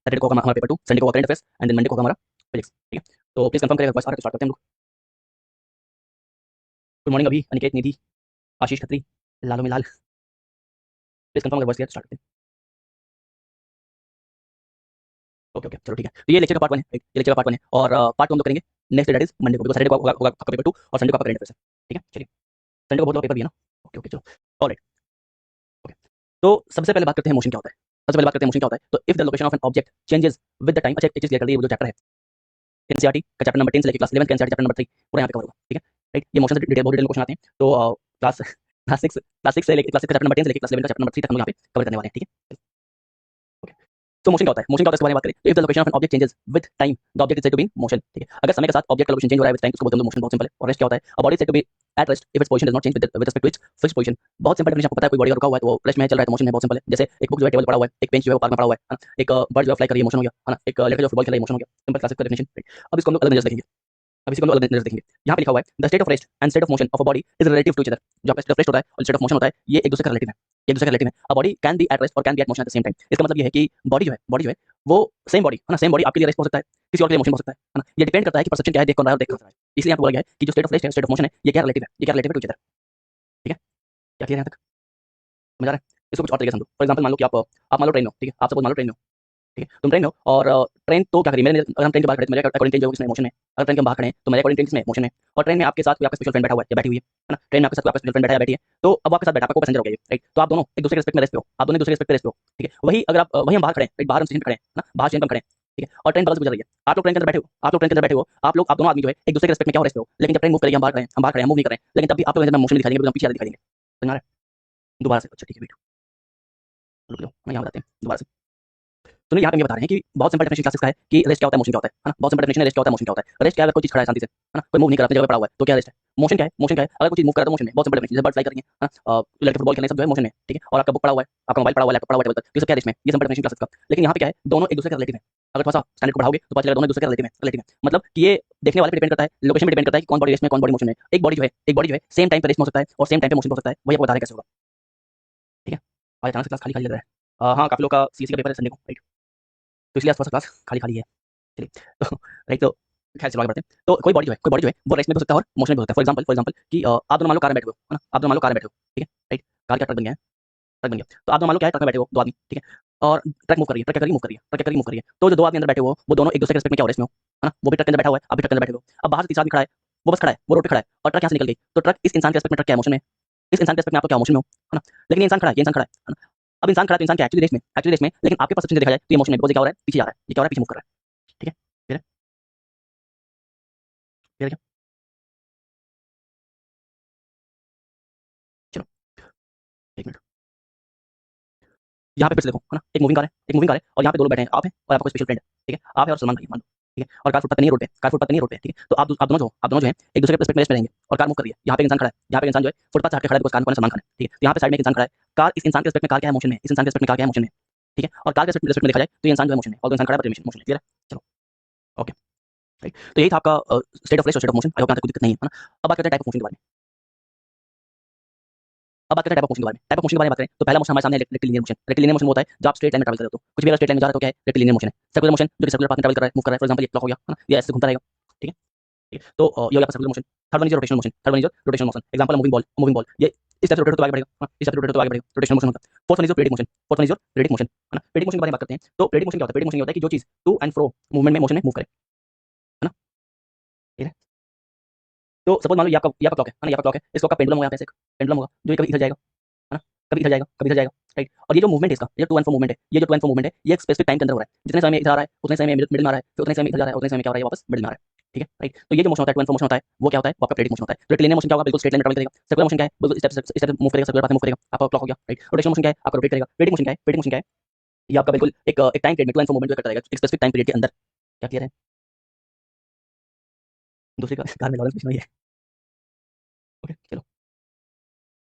Saturday को होगा हमारा पेपर 2, संडे को होगा current affairs and then Monday को होगा हमारा फिजिक्स। ठीक है, तो प्लीज कंफर्म करेगा, बस आ रहा है तो स्टार्ट करते हैं हम लोग। गुड मॉर्निंग अभी, अनिकेत, निधि, आशीष खत्री, लालो में लाल, प्लीज कंफर्म अगर बस स्टार्ट करते हैं। ओके ओके, चलो ठीक है। तो ये लेक्चर का पार्ट 1 है, राइट? ये लेक्चर का पार्ट 1 है और पार्ट 2 हम लोग करेंगे नेक्स्ट, दैट इज मंडे को, बिकॉज़ सैटरडे को होगा होगा आपका पेपर 2 और संडे को आपका करंट अफेयर्स है। ठीक है, चलिए। संडे को बहुत लोग पेपर भी है ना। ओके ओके, चलो। Alright, okay. तो सबसे पहले बात करते हैं मोशन क्या होता है। सबसे पहले बात करते हैं मोशन क्या होता है। तो if the location of an object changes with the time, अच्छा एक चीज क्लियर कर दी, वो जो चैप्टर है एनसीईआरटी का चैप्टर नंबर 10 से लेकर क्लास 11 का एनसीईआरटी चैप्टर नंबर 3 पूरा यहाँ पे कवर होगा। ठीक है, राइट? ये मोशन से डिटेल, बहुत डिटेल में क्वेश्चन आते हैं, तो क्लास क्लास 6 से लेकर क्लास 6 का चैप्टर नंबर 10 से लेकर क्लास 11 का चैप्टर नंबर 3 तक हम लोग यहाँ पे कवर करने वाले हैं। ठीक है, ओके। तो मोशन क्या होता है, मोशन क्या होता है इसके बारे में बात करें। तो if the location of an object changes with time, the object is said to be in motion. ठीक है, अगर समय के साथ ऑब्जेक्ट का लोकेशन चेंज हो रहा है विद टाइम, उसको बोलते हैं मोशन। बहुत सिंपल है। और रेस्ट क्या होता है, a body is said to be at rest if its position does not change with respect to its fixed position. बहुत सिंपल डेफिनेशन, आपको पता है कोई बॉडी रुका हुआ है तो वो रेस्ट में चल रहा है तो मोशन है। बहुत सिंपल है। जैसे एक बुक जो है टेबल पर पड़ा हुआ है, एक बेंच जो है वो पार्क में पड़ा हुआ है ना, एक बर्ड जो है फ्लाई कर रही है, मोशन हो गया है ना, एक लड़का जो फुटबॉल खेल रहा है, मोशन हो गया। Simple classic definition. अब इसको हम लोग अलग नजर से देखेंगे। अब इसी को हम लोग अलग नजर से देखेंगे। यहाँ पे लिखा हुआ है the state of rest and state of motion of a body is relative to each other. जो आपका स्टेट ऑफ रेस्ट होता है और स्टेट ऑफ मोशन होता है, ये एक दूसरे का रिलेटिव है। एक दूसरे का रिलेटिव है। A body can be at rest और can be at motion at the same time. इसका मतलब ये है कि बॉडी जो है वो सेम बॉडी है ना, सेम बॉडी आपके लिए रेस्ट हो सकता है, किसी और के लिए मोशन हो सकता है ना। ये डिपेंड करता है कि परसेप्शन क्या है, देख कौन रहा है और देख कौन रहा है। इसलिए यहाँ पे बोला गया है कि जो स्टेट ऑफ रेस्ट है, स्टेट ऑफ मोशन है, ये क्या रिलेटिव है, ये क्या रिलेटिव है टू ईच अदर। ठीक है, क्या क्लियर है यहाँ तक, समझ आ रहा है? इसको कुछ और तरीके से समझो। फॉर एग्जांपल मान लो कि आप मान लो ट्रेन में हो। ठीक है, आप सपोज मान लो ट्रेन में हो। ठीक है, तुम ट्रेन में हो और ट्रेन तो क्या करी, मेरे अगर हम ट्रेन के बाहर खड़े तो मेरे अकॉर्डिंग ट्रेन जो है उसमें मोशन है। अगर ट्रेन के बाहर खड़े हैं तो मेरे अकॉर्डिंग ट्रेन किसमें मोशन है। और ट्रेन में आपके साथ कोई आपका स्पेशल फ्रेंड बैठा हुआ है या बैठी हुई है ना, ट्रेन में आपके साथ कोई आपका स्पेशल फ्रेंड बैठा है या बैठी है, तो अब आपके साथ बैठा, आपको पैसेंजर हो गया, राइट? तो आप दोनों एक दूसरे के रिस्पेक्ट में रेस्ट पे हो, आप दोनों एक दूसरे के रिस्पेक्ट पे रेस्ट पे हो। ठीक है, वही अगर आप वही हम बाहर खड़े हैं, राइट? बाहर हम स्टेशन पे खड़े हैं ना, बाहर स्टेशन पर खड़े हैं। ठीक है, और ट्रेन बगल से गुजर रही है, आप लोग ट्रेन के अंदर बैठे हो, आप लोग ट्रेन के अंदर बैठे हो, आप दोनों आदमी जो है एक दूसरे के रिस्पेक्ट में क्या हो, रेस्ट पे हो। लेकिन जब ट्रेन मूव करेगी, हम बाहर खड़े हैं, हम बाहर खड़े हैं, मूव नहीं कर रहे हैं, लेकिन तब भी आप लोग मोशन में दिखाई देंगे, पीछे दिखाई देंगे। समझ आ रहा है? दोबारा से, अच्छा ठीक है, वेट, रुक जाओ, मैं यहाँ बताते हैं दोबारा से। तो यहाँ पे ये बता रहे हैं कि बहुत सिंपल डेफिनेशन क्लासेस का है कि रेस्ट क्या होता है, मोशन क्या होता है ना। बहुत सिंपल डेफिनेशन है, रेस्ट क्या होता है, मोशन क्या होता है। रेस्ट क्या है, अगर कोई चीज खड़ा है शांति से, है ना, कोई मूव नहीं कर रहा, अपनी जगह पे पड़ा हुआ है, तो क्या रेस्ट है। मोशन क्या है, मोशन क्या है, अगर कोई चीज मूव कर रहा है तो मोशन है। बहुत सिंपल डेफिनेशन, जैसे बर्ड फ्लाई कर रही है ना, लड़के फुटबॉल खेल रहे हैं, सब जो है मोशन है। ठीक है, और आपका बुक पड़ा हुआ है, आपका मोबाइल पड़ा हुआ है, लैपटॉप पड़ा हुआ है टेबल पर, ये सब क्या रेस्ट में, ये सिंपल डेफिनेशन क्लासेस का। लेकिन यहाँ पे क्या है, दोनों एक दूसरे के रिलेटिव है। अगर थोड़ा सा स्टैंडर्ड को बढ़ाओगे तो पता चलेगा दोनों एक दूसरे के रिलेटिव है, रिलेटिव है। मतलब कि ये देखने वाले पे डिपेंड करता है, लोकेशन पे डिपेंड करता है कि कौन बॉडी रेस्ट में, कौन बॉडी मोशन में। एक बॉडी जो है सेम टाइम पे रेस्ट में हो सकता है और सेम टाइम पे मोशन हो सकता है, वही आपको बता रहे हैं कैसे होगा। ठीक है, आज अचानक से क्लास खाली खाली लग रहा है। हाँ, काफी लोग का सीएससी का पेपर है संडे को, राइट? तो इसलिए आसपास क्लास खाली खाली है। चलिए तो राइट, तो खैर चलो आगे बढ़ते हैं। तो कोई बॉडी जो है वो रेस्ट में भी हो सकता है और मोशन में भी हो सकता है। फॉर एग्जांपल कि आप दोनों मान लो कार में बैठे हो, है ना, आप दोनों मान लो कार में बैठे हो। ठीक है, राइट? कार का ट्रक बन गया है, ट्रक बन गया, तो आप दोनों मान लो क्या है, ट्रक में बैठे हो, दो आदमी। ठीक है, और ट्रक मूव कर रही है, ट्रक क्या कर रही है, मूव कर रही है, ट्रक क्या कर रही है, मूव कर रही है। तो जो दो आदमी अंदर बैठे हो वो दोनों एक दूसरे के रिस्पेक्ट में क्या हो, रेस्ट में हो, है ना। वो भी ट्रक के अंदर बैठा हुआ है, आप भी ट्रक के अंदर बैठे हो। अब बाहर से तीसरा आदमी खड़ा है, वो बस खड़ा है, वो रोड पे खड़ा है और ट्रक यहाँ से निकल गई, तो ट्रक इस इंसान के रिस्पेक्ट में, ट्रक क्या मोशन में, इस इंसान के रिस्पेक्ट में आपको क्या मोशन में हो, है ना। लेकिन ये इंसान खड़ा है, ये इंसान खड़ा है ना। अब इंसान खड़ा है तो इंसान क्या एक्चुअली रेस्ट में, एक्चुअली रेस्ट में, लेकिन आपके पास से देखा जाए तो ये मोशन में, बिकॉज़ ये क्या हो रहा है, पीछे जा रहा है, ये क्या हो रहा है, पीछे मूव कर रहा है। ठीक है, क्लियर है, क्लियर है क्या? चलो एक मिनट, यहाँ पे फिर से देखो, है ना, एक मूविंग कार है, एक मूविंग कार है और यहाँ पे दो लोग बैठे हैं, आप हैं और आपका कोई स्पेशल फ्रेंड है। ठीक है, आप है और सलमान भाई मान लो। ठीक है, और कार फुटपाथ पे नहीं है, रोड पे, कार फुटपाथ पे नहीं है, रोड पे। ठीक है, तो आप दोनों जो है एक दूसरे के रिस्पेक्ट में रेस्ट में रहेंगे और कार मूव कर रही है। यहाँ पे एक इंसान खड़ा है, यहाँ पे एक इंसान जो है फुटपाथ से हट के खड़ा है, बिकॉज़ कार में सलमान खान है। ठीक है, तो यहाँ पे साइड में एक इंसान खड़ा है, कार इस इंसान के रिस्पेक्ट में, कार क्या है, मोशन में, इस इंसान के रिस्पेक्ट में कार क्या है, मोशन में। ठीक है, और कार के रिस्पेक्ट में देखा जाए तो ये इंसान जो है मोशन है, और जो इंसान खड़ा है मोशन मोशन है। क्लियर है, चलो ओके, राइट? तो यही था आपका स्टेट ऑफ रेस्ट और state of motion. I hope यहाँ तक कोई दिक्कत नहीं है ना। अब बात करते हैं टाइप ऑफ मोशन के बारे में। अब बात करते हैं टाइप ऑफ मोशन के बारे में। टाइप ऑफ मोशन के बारे में बात करें तो पहला मोशन हमारे सामने है रेक्टिलिनियर मोशन। रेक्टिलिनियर मोशन होता है जब आप स्ट्रेट लाइन में ट्रैवल कर रहे हो, तो कुछ भी अगर स्ट्रेट लाइन में जा रहा है तो क्या है, रेक्टिलिनियर मोशन है। सर्कुलर मोशन जो कि सर्कुलर पाथ में ट्रैवल कर रहा है, मूव कर रहा है, फॉर एग्जांपल ये क्लॉक हो गया, है ना, ये ऐसे घूमता रहेगा। ठीक है, ठीक है, तो ये हो गया आपका circular motion. Third one is rotational motion, third one is rotational motion. Example moving ball, moving ball ये इस तरह से रोटेट होता आगे बढ़ेगा, हाँ, इस तरह से रोटेट होता आगे बढ़ेगा, रोटेशनल मोशन होता है। Fourth one is radic motion, fourth one is radic motion, है ना। रेडिक मोशन के बारे में बात करते हैं तो रेडिक मोशन क्या होता है, रेडिक मोशन ये होता है कि जो चीज टू एंड फ्रो मूवमेंट में, मोशन में मूव करे, है ना। ठीक है, तो सपोज मान लो ये आपका क्लॉक है ना, ये आपका क्लॉक है, इस क्लॉक का पेंडुलम होगा, यहाँ पे ऐसे पेंडुलम होगा जो कभी इधर जाएगा, है ना, कभी इधर जाएगा, कभी इधर जाएगा, राइट। और ये जो मूवमेंट है इसका, ये जो टू एंड फ्रो मूवमेंट है, ये जो टू एंड फ्रो मूवमेंट है, ये एक स्पेसिफिक टाइम के अंदर हो रहा है। जितने समय में इधर आ रहा है उतने समय में मिडिल में आ रहा है, फिर उतने समय में इधर जा रहा है, उतने समय में क्या हो रहा है, वापस मिडिल में आ रहा है। ठीक है, राइट। तो ये जो मोशन होता है, टू एंड फ्रो मोशन होता है, वो क्या होता है, वो आपका रेडिक मोशन होता है। तो रेक्टिलिनियर मोशन क्या होगा, बिल्कुल स्ट्रेट लाइन में ट्रैवल करेगा। सर्कुलर मोशन क्या है, बिल्कुल स्टेप मूव करेगा, सर्कुलर पाथ में मूव करेगा, आपका क्लॉक हो गया, राइट। रोटेशनल मोशन क्या है, आपका रोटेट करेगा। रेडिक मोशन क्या है, रेडिक मोशन क्या है, ये आपका बिल्कुल एक टाइम पीरियड में टू एंड फ्रो मूवमेंट जो करता रहेगा, एक स्पेसिफिक टाइम पीरियड के अंदर। क्या क्लियर है? दूसरी कार में लॉरेंस पूछना है। ओके, चलो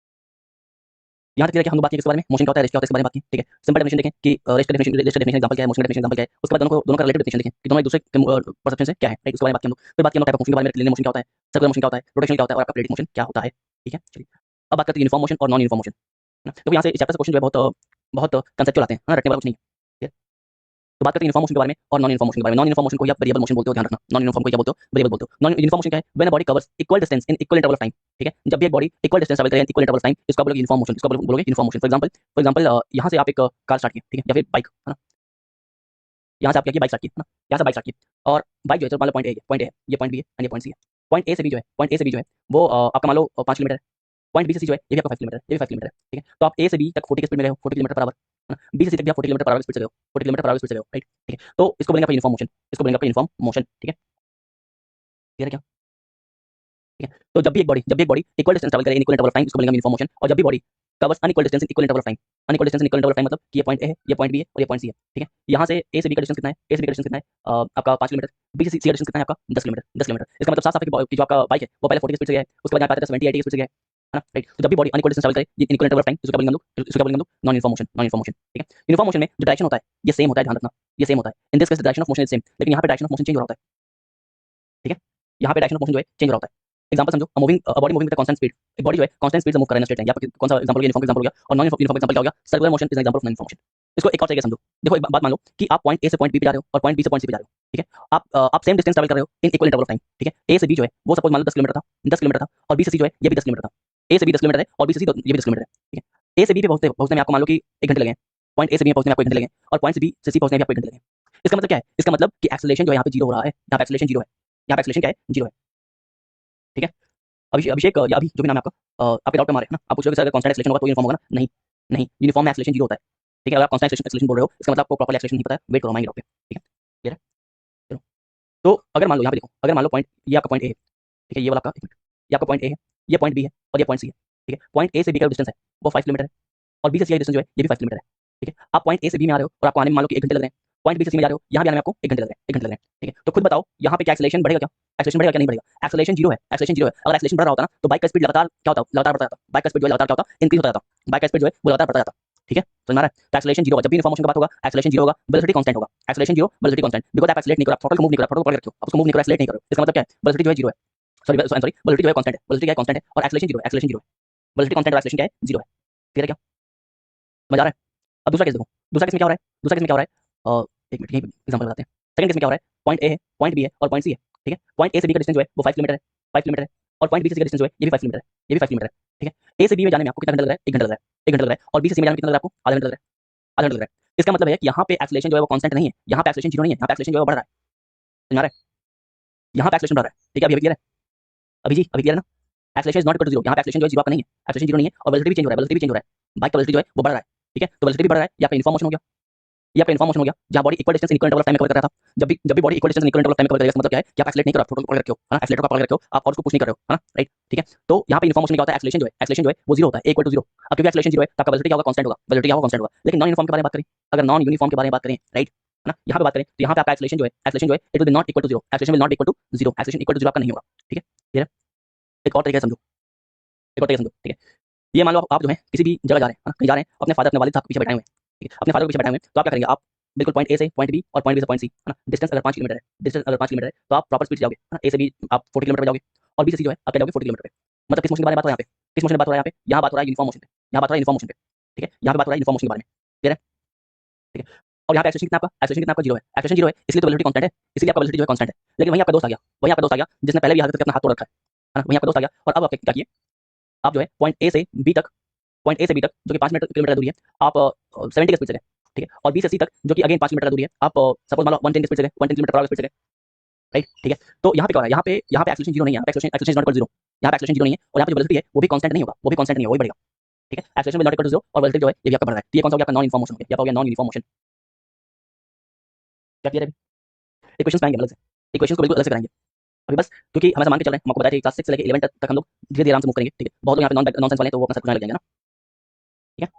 यहाँ तक कि हम लोग बात की किस बारे में, मोशन क्या होता है, रेस्ट क्या होता है, इसके बारे में बात की। ठीक है, सिंपल डेफिनेशन देखें कि रेस्ट का डेफिनेशन एग्जांपल क्या है, मोशन का डेफिनेशन एग्जांपल क्या है। उसके बाद दोनों का रिलेटिव डेफिनेशन देखें कि दोनों एक दूसरे के परसेप्शन से क्या है, राइट। उसके बारे में बात की हम लोग। फिर बात की हम लोग टाइप ऑफ मोशन के बारे में, लिनियर मोशन क्या होता है, सर्कुलर मोशन क्या होता है, रोटेशनल क्या होता है और आपका रेडिक मोशन क्या होता है। ठीक है, चलिए अब बात करते हैं यूनिफॉर्म मोशन और नॉन यूनिफॉर्म मोशन। तो यहाँ से इस चैप्टर से क्वेश्चन जो है बहुत बहुत कंसेप्चुअल आते हैं, हाँ, रटने वाला कुछ नहीं है। तो बात करते हैं यूनिफॉर्म मोशन के बारे में और नॉन यूनिफॉर्म मोशन के बारे में। नॉन यूनिफॉर्म मोशन को या वेरिएबल मोशन बोलते हो, ध्यान रखना। नॉन यूनिफॉर्म को क्या बोलते हो? वेरिएबल बोलते हो। नॉन यूनिफॉर्म मोशन क्या है? When a body covers equal distance in equal interval of time, ठीक है। जब भी एक बॉडी इक्वल डिस्टेंस ट्रैवल करे in equal interval of time, इसको बोलोगे यूनिफॉर्म मोशन, इसको बोलोगे यूनिफॉर्म मोशन। फॉर एग्जांपल यहाँ से आप एक कार स्टार्ट किए, ठीक है, या फिर बाइक, है ना। यहाँ से आप क्या किया? बाइक स्टार्ट की, है ना। यहाँ से बाइक स्टार्ट की और बाइक जो है, मान लो पॉइंट ए है, ये पॉइंट बी है एंड ये पॉइंट सी है। पॉइंट ए से बी जो है, वो आपका मान लो 5 किलोमीटर है। पॉइंट बी से सी जो है, ये भी आपका 5 किलोमीटर है, ये भी 5 किलोमीटर है, ठीक है। तो आप ए से बी तक 40 की स्पीड में गए हो, 40 किलोमीटर पर आवर, है ना। बी से सी तक भी आप 40 किलोमीटर पर आवर स्पीड से गए हो, 40 किलोमीटर पर आवर स्पीड से गए हो, राइट, ठीक है। तो इसको बोलेंगे आपका यूनिफॉर्म मोशन, इसको बोलेंगे आपका यूनिफॉर्म मोशन, ठीक है। क्लियर है क्या? ठीक है। तो जब भी एक बॉडी इक्वल डिस्टेंस ट्रैवल करे in equal interval of time, इसको बोलेंगे यूनिफॉर्म मोशन। और जब भी body covers unequal distance in equal interval of time, unequal distance in equal interval of time मतलब कि ये पॉइंट ए है, ये पॉइंट बी है और ये पॉइंट सी है, ठीक है। यहाँ से ए से बी का डिस्टेंस कितना है? ए से बी का डिस्टेंस कितना है? आपका 5 किलोमीटर। बी से सी का डिस्टेंस कितना है आपका? 10 किलोमीटर, 10 किलोमीटर। इसका मतलब साफ साफ है कि जो आपका बाइक है वो पहले 40 की स्पीड से गया है, उसके बाद यहाँ पे आता है 70 80 की स्पीड से गया है ना, राइट। तो जब भी बॉडी अनइक्वल डिस्टेंस ट्रैवल करे in equal interval of time, इसको क्या बोलेंगे हम लोग? इसको क्या बोलेंगे हम लोग? Non uniform motion, non uniform motion, ठीक है। यूनिफॉर्म मोशन में जो डायरेक्शन होता है ये सेम होता है, ध्यान रखना, ये सेम होता है। In this case direction of motion is same, लेकिन यहाँ पे डायरेक्शन ऑफ मोशन चेंज हो रहा होता है, ठीक है। यहाँ पे डायरेक्शन ऑफ मोशन जो है चेंज हो रहा होता है। एग्जांपल समझो, body moving with constant speed. एक बॉडी जो है कांस्टेंट स्पीड से मूव कर रहा है स्ट्रेट लाइन। यहाँ पे कौन सा एग्जांपल? यूनिफॉर्म एग्जांपल हो गया। और नॉन यूनिफॉर्म एग्जांपल क्या हो गया? Circular motion is an example of non uniform motion. इसको एक और तरीके से समझो। देखो एक बात मान लो कि आप पॉइंट ए से पॉइंट बी पे जा रहे हो और पॉइंट बी से पॉइंट सी पे जा रहे हो, ठीक है। आप सेम डिस्टेंस ट्रैवल कर रहे हो in equal interval of time, ठीक है। ए से बी जो है वो सपोज मान लो 10 किलोमीटर था, 10 किलोमीटर था, और बी से सी जो है ये भी 10 किलोमीटर था। ए से बी 10 किलोमीटर है और बी से सी ये भी 10 किलोमीटर है, ठीक है। ए से बी पे पहुंचते पहुंचने में आपको मान लो कि 1 घंटे लगे। पॉइंट ए से बी पहुंचने में आपको 1 घंटे लगे और पॉइंट बी से सी पहुंचने में आपको 1 घंटे लगे। इसका मतलब क्या है? इसका मतलब कि एक्सेलरेशन जो है यहाँ पे 0 हो रहा है, यहाँ पे एक्सेलरेशन 0 है, यहाँ पे एक्सेलरेशन क्या है? 0 है, ठीक है। अभिषेक या अभी जो भी नाम है आपका, आप डाउट पे मारे, है ना। आप पूछोगे सर अगर कांस्टेंट एक्सेलरेशन होगा तो यूनिफॉर्म होगा ना? नहीं, नहीं, यूनिफॉर्म में एक्सेलरेशन 0 होता है, ठीक है। अगर आप कांस्टेंट एक्सेलरेशन बोल रहे हो इसका मतलब आपको प्रॉपर एक्सेलरेशन नहीं पता है। वेट करो, माइंड डाउट पे, ठीक है। क्लियर है? चलो, तो अगर मान लो यहाँ पे देखो, अगर मान लो पॉइंट ये आपका पॉइंट ए है, ठीक है, ये वाला आपका, एक मिनट, ये आपका पॉइंट ए है, ये पॉइंट बी है और ये पॉइंट सी है, ठीक है। पॉइंट ए से बी का डिस्टेंस है वो 5 किलोमीटर है और बी से सी का डिस्टेंस जो है ये भी 5 किलोमीटर है, ठीक है। आप पॉइंट ए से बी में आ रहे हो और आपको आने में मान लो कि 1 घंटे लग रहे हैं। पॉइंट बी से सी में जा रहे हो, यहाँ भी आने में आपको 1 घंटे लग रहे हैं, 1 घंटे लग रहे हैं, ठीक है। तो खुद बताओ यहाँ पे क्या एक्सेलरेशन बढ़ेगा? क्या एक्सेलरेशन बढ़ेगा? क्या नहीं बढ़ेगा? एक्सेलरेशन 0 है, एक्सेलरेशन 0 है। अगर एक्सेलरेशन बढ़ रहा होता ना तो बाइक का स्पीड लगातार क्या होता? लगातार बढ़ता जाता। बाइक का स्पीड जो है लगातार क्या होता? इंक्रीज होता जाता। बाइक का स्पीड जो है वो लगातार बढ़ता जाता, ठीक है। समझ में आ रहा है? तो एक्सेलरेशन 0 होगा। जब भी यूनिफॉर्म मोशन की बात होगा एक्सेलरेशन 0 होगा, वेलोसिटी कांस्टेंट होगा। एक्सेलरेशन 0, वेलोसिटी कांस्टेंट, बिकॉज़ आप एक्सेलरेट नहीं कर रहे, थ्रॉटल को मूव नहीं कर रहे, थ्रॉटल को पकड़ के रखो, आप उसको मूव नहीं कर रहे, एक्सेलरेट नहीं कर रहे हो। इसका मतलब क्या है? वेलोसिटी जो है 0 है। सॉरी, वेलोसिटी जो है कांस्टेंट है, वेलोसिटी क्या है? कांस्टेंट है और एक्सेलरेशन 0 है, एक्सेलरेशन 0 है। वेलोसिटी कांस्टेंट और एक्सेलरेशन क्या है? 0 है। क्लियर है क्या? समझ आ रहा है? अब दूसरा केस देखो, दूसरा केस में क्या हो रहा है? दूसरा केस में क्या हो रहा है? एक मिनट, यही एग्जांपल बताते हैं। सेकंड केस में क्या हो रहा है? पॉइंट ए है, पॉइंट बी है और पॉइंट सी है, ठीक है। पॉइंट ए से बी का डिस्टेंस जो है वो 5 किलोमीटर है, 5 किलोमीटर है, और पॉइंट बी से सी का डिस्टेंस जो है ये भी 5 किलोमीटर है, ये भी 5 किलोमीटर है, ठीक है। ए से बी में जाने में आपको कितना घंटा लग रहा है? 1 घंटा लग रहा है, 1 घंटा लग रहा है। और बी से सी में जाने में कितना लग रहा है आपको? आधा घंटा लग रहा है, आधा घंटा लग रहा है। इसका मतलब है कि यहाँ पे एक्सेलरेशन जो है वो कांस्टेंट नहीं है, यहाँ पे एक्सेलरेशन 0 नहीं है, यहाँ पे एक्सेलरेशन जो है वो बढ़ रहा है। समझ आ रहा है? यहाँ पे एक्सेलरेशन बढ़ रहा है, ठीक है। अभी क्लियर है? अभी जी, अभी क्लियर है ना? Acceleration is not equal to 0, यहाँ पे एक्सेलरेशन जो है 0 आपका नहीं है, एक्सेलरेशन 0 नहीं है। और वेलोसिटी भी चेंज हो रहा है, वेलोसिटी भी चेंज हो रहा है। बाइक का वेलोसिटी जो है वो बढ़ रहा है, ठीक है। तो वेलोसिटी भी बढ़ रहा है, ये आपका यूनिफॉर्म मोशन हो गया, ये आपका यूनिफॉर्म मोशन हो गया, जहाँ body equal distance in equal interval of time में कवर कर रहा था। जब भी body equal distance in equal interval of time में कवर करेगा, इसका मतलब क्या है कि आप एक्सेलरेट नहीं कर रहे हो, थ्रॉटल पकड़ के रखे हो, है ना, एक्सेलरेटर को पकड़ के रखे हो आप और उसको पुश नहीं कर रहे हो, है ना, राइट, ठीक है। तो यहाँ पे यूनिफॉर्म मोशन क्या होता है? एक्सेलरेशन जो है वो 0 होता है, इक्वल टू 0। अब क्योंकि एक्सेलरेशन 0 है तो आपका वेलोसिटी क्या होगा? कांस्टेंट होगा, वेलोसिटी क्या होगा? कांस्टेंट होगा। लेकिन नॉन यूनिफॉर्म के बारे में बात करें, अगर नॉन यूनिफॉर्म के बारे में बात करें, राइट, है ना, यहाँ पे बात करें तो यहाँ पे आपका एक्सेलरेशन जो है it will be not equal to 0, acceleration will not equal to 0, acceleration equal to 0 आपका नहीं होगा, ठीक है। क्लियर है? एक और तरीके से समझो, एक और तरीके से समझो, ठीक है। ये मान लो आप जो है किसी भी जगह जा रहे हैं, कहीं जा रहे हैं, अपने फादर अपने वालिद साहब के पीछे बैठाए हुए हैं, ठीक है, अपने फादर के पीछे बैठाए हुए हैं, तो आप क्या करेंगे? आप बिल्कुल पॉइंट ए से पॉइंट बी और पॉइंट बी से पॉइंट सी, है ना, डिस्टेंस अगर 5 किलोमीटर है, डिस्टेंस अगर 5 किलोमीटर है तो आप प्रॉपर स्पीड से जाओगे, है ना। ए से बी आप 40 किलोमीटर पे जाओगे और बी से सी जो है आप क्या जाओगे? 40 किलोमीटर पे। मतलब किस मोशन के बारे में बात हो रहा है यहाँ पे? किस मोशन की बात हो रहा है यहाँ पे? यहाँ बात हो रहा है यूनिफॉर्म मोशन पे, यहाँ बात हो रहा है यूनिफॉर्म मोशन पे, ठीक है। यहाँ पे बात हो रहा है यूनिफॉर्म मोशन के बारे में। क्लियर है? ठीक है। और यहाँ पे एक्सेलरेशन कितना आपका? एक्सेलरेशन कितना आपका? 0 है, एक्सेलरेशन 0 है, इसलिए तो वेलोसिटी कांस्टेंट है, इसलिए आपका वेलोसिटी जो है कांस्टेंट है। लेकिन वहीं आपका दोस्त आ गया, वहीं आपका दोस्त आ गया जिसने पहले भी यहाँ तक अपना हाथ तोड़ रखा है ना, वहीं आपका दोस्त आ गया और अब आप क्या किए? आप जो है पॉइंट ए से बी तक, पॉइंट ए से बी तक जो कि 5 किलोमीटर दूरी है, आप 70 की स्पीड से गए, ठीक है। और बी से सी तक जो कि अगेन 5 किलोमीटर दूरी है, आप सपोज मान लो 110 की स्पीड से गए, 110 किलोमीटर पर आवर स्पीड से गए, राइट, ठीक है। तो यहाँ पे क्या हो रहा है? यहाँ पे एक्सेलरेशन 0 नहीं है, यहाँ पे एक्सेलरेशन नॉट इक्वल टू 0, यहाँ पे एक्सेलरेशन 0 नहीं है और यहाँ पे जो वेलोसिटी है वो भी कांस्टेंट नहीं होगा, वो भी कांस्टेंट नहीं होगा, वही बढ़ेगा, ठीक है। Acceleration will not equal to 0 और वेलोसिटी जो है ये भी आपका बढ़ रहा है। तो ये कौन सा हो गया? आपका नॉन यूनिफॉर्म मोशन हो गया, या हो गया नॉन यूनिफॉर्म मोशन। क्या क्लियर है? इक्वेशंस पाएंगे अलग से, इक्वेशंस को बिल्कुल अलग से कराएंगे अभी बस, क्योंकि हम ऐसा मान के चल रहे हैं, हम आपको बताया कि क्लास 6 से लेकर 11 तक हम लोग धीरे धीरे आराम से मूव करेंगे, ठीक है। बहुत लोग यहाँ पे नॉनसेंस वाले हैं तो वो अपना सब कुछ लग जाएंगे ना, ठीक है।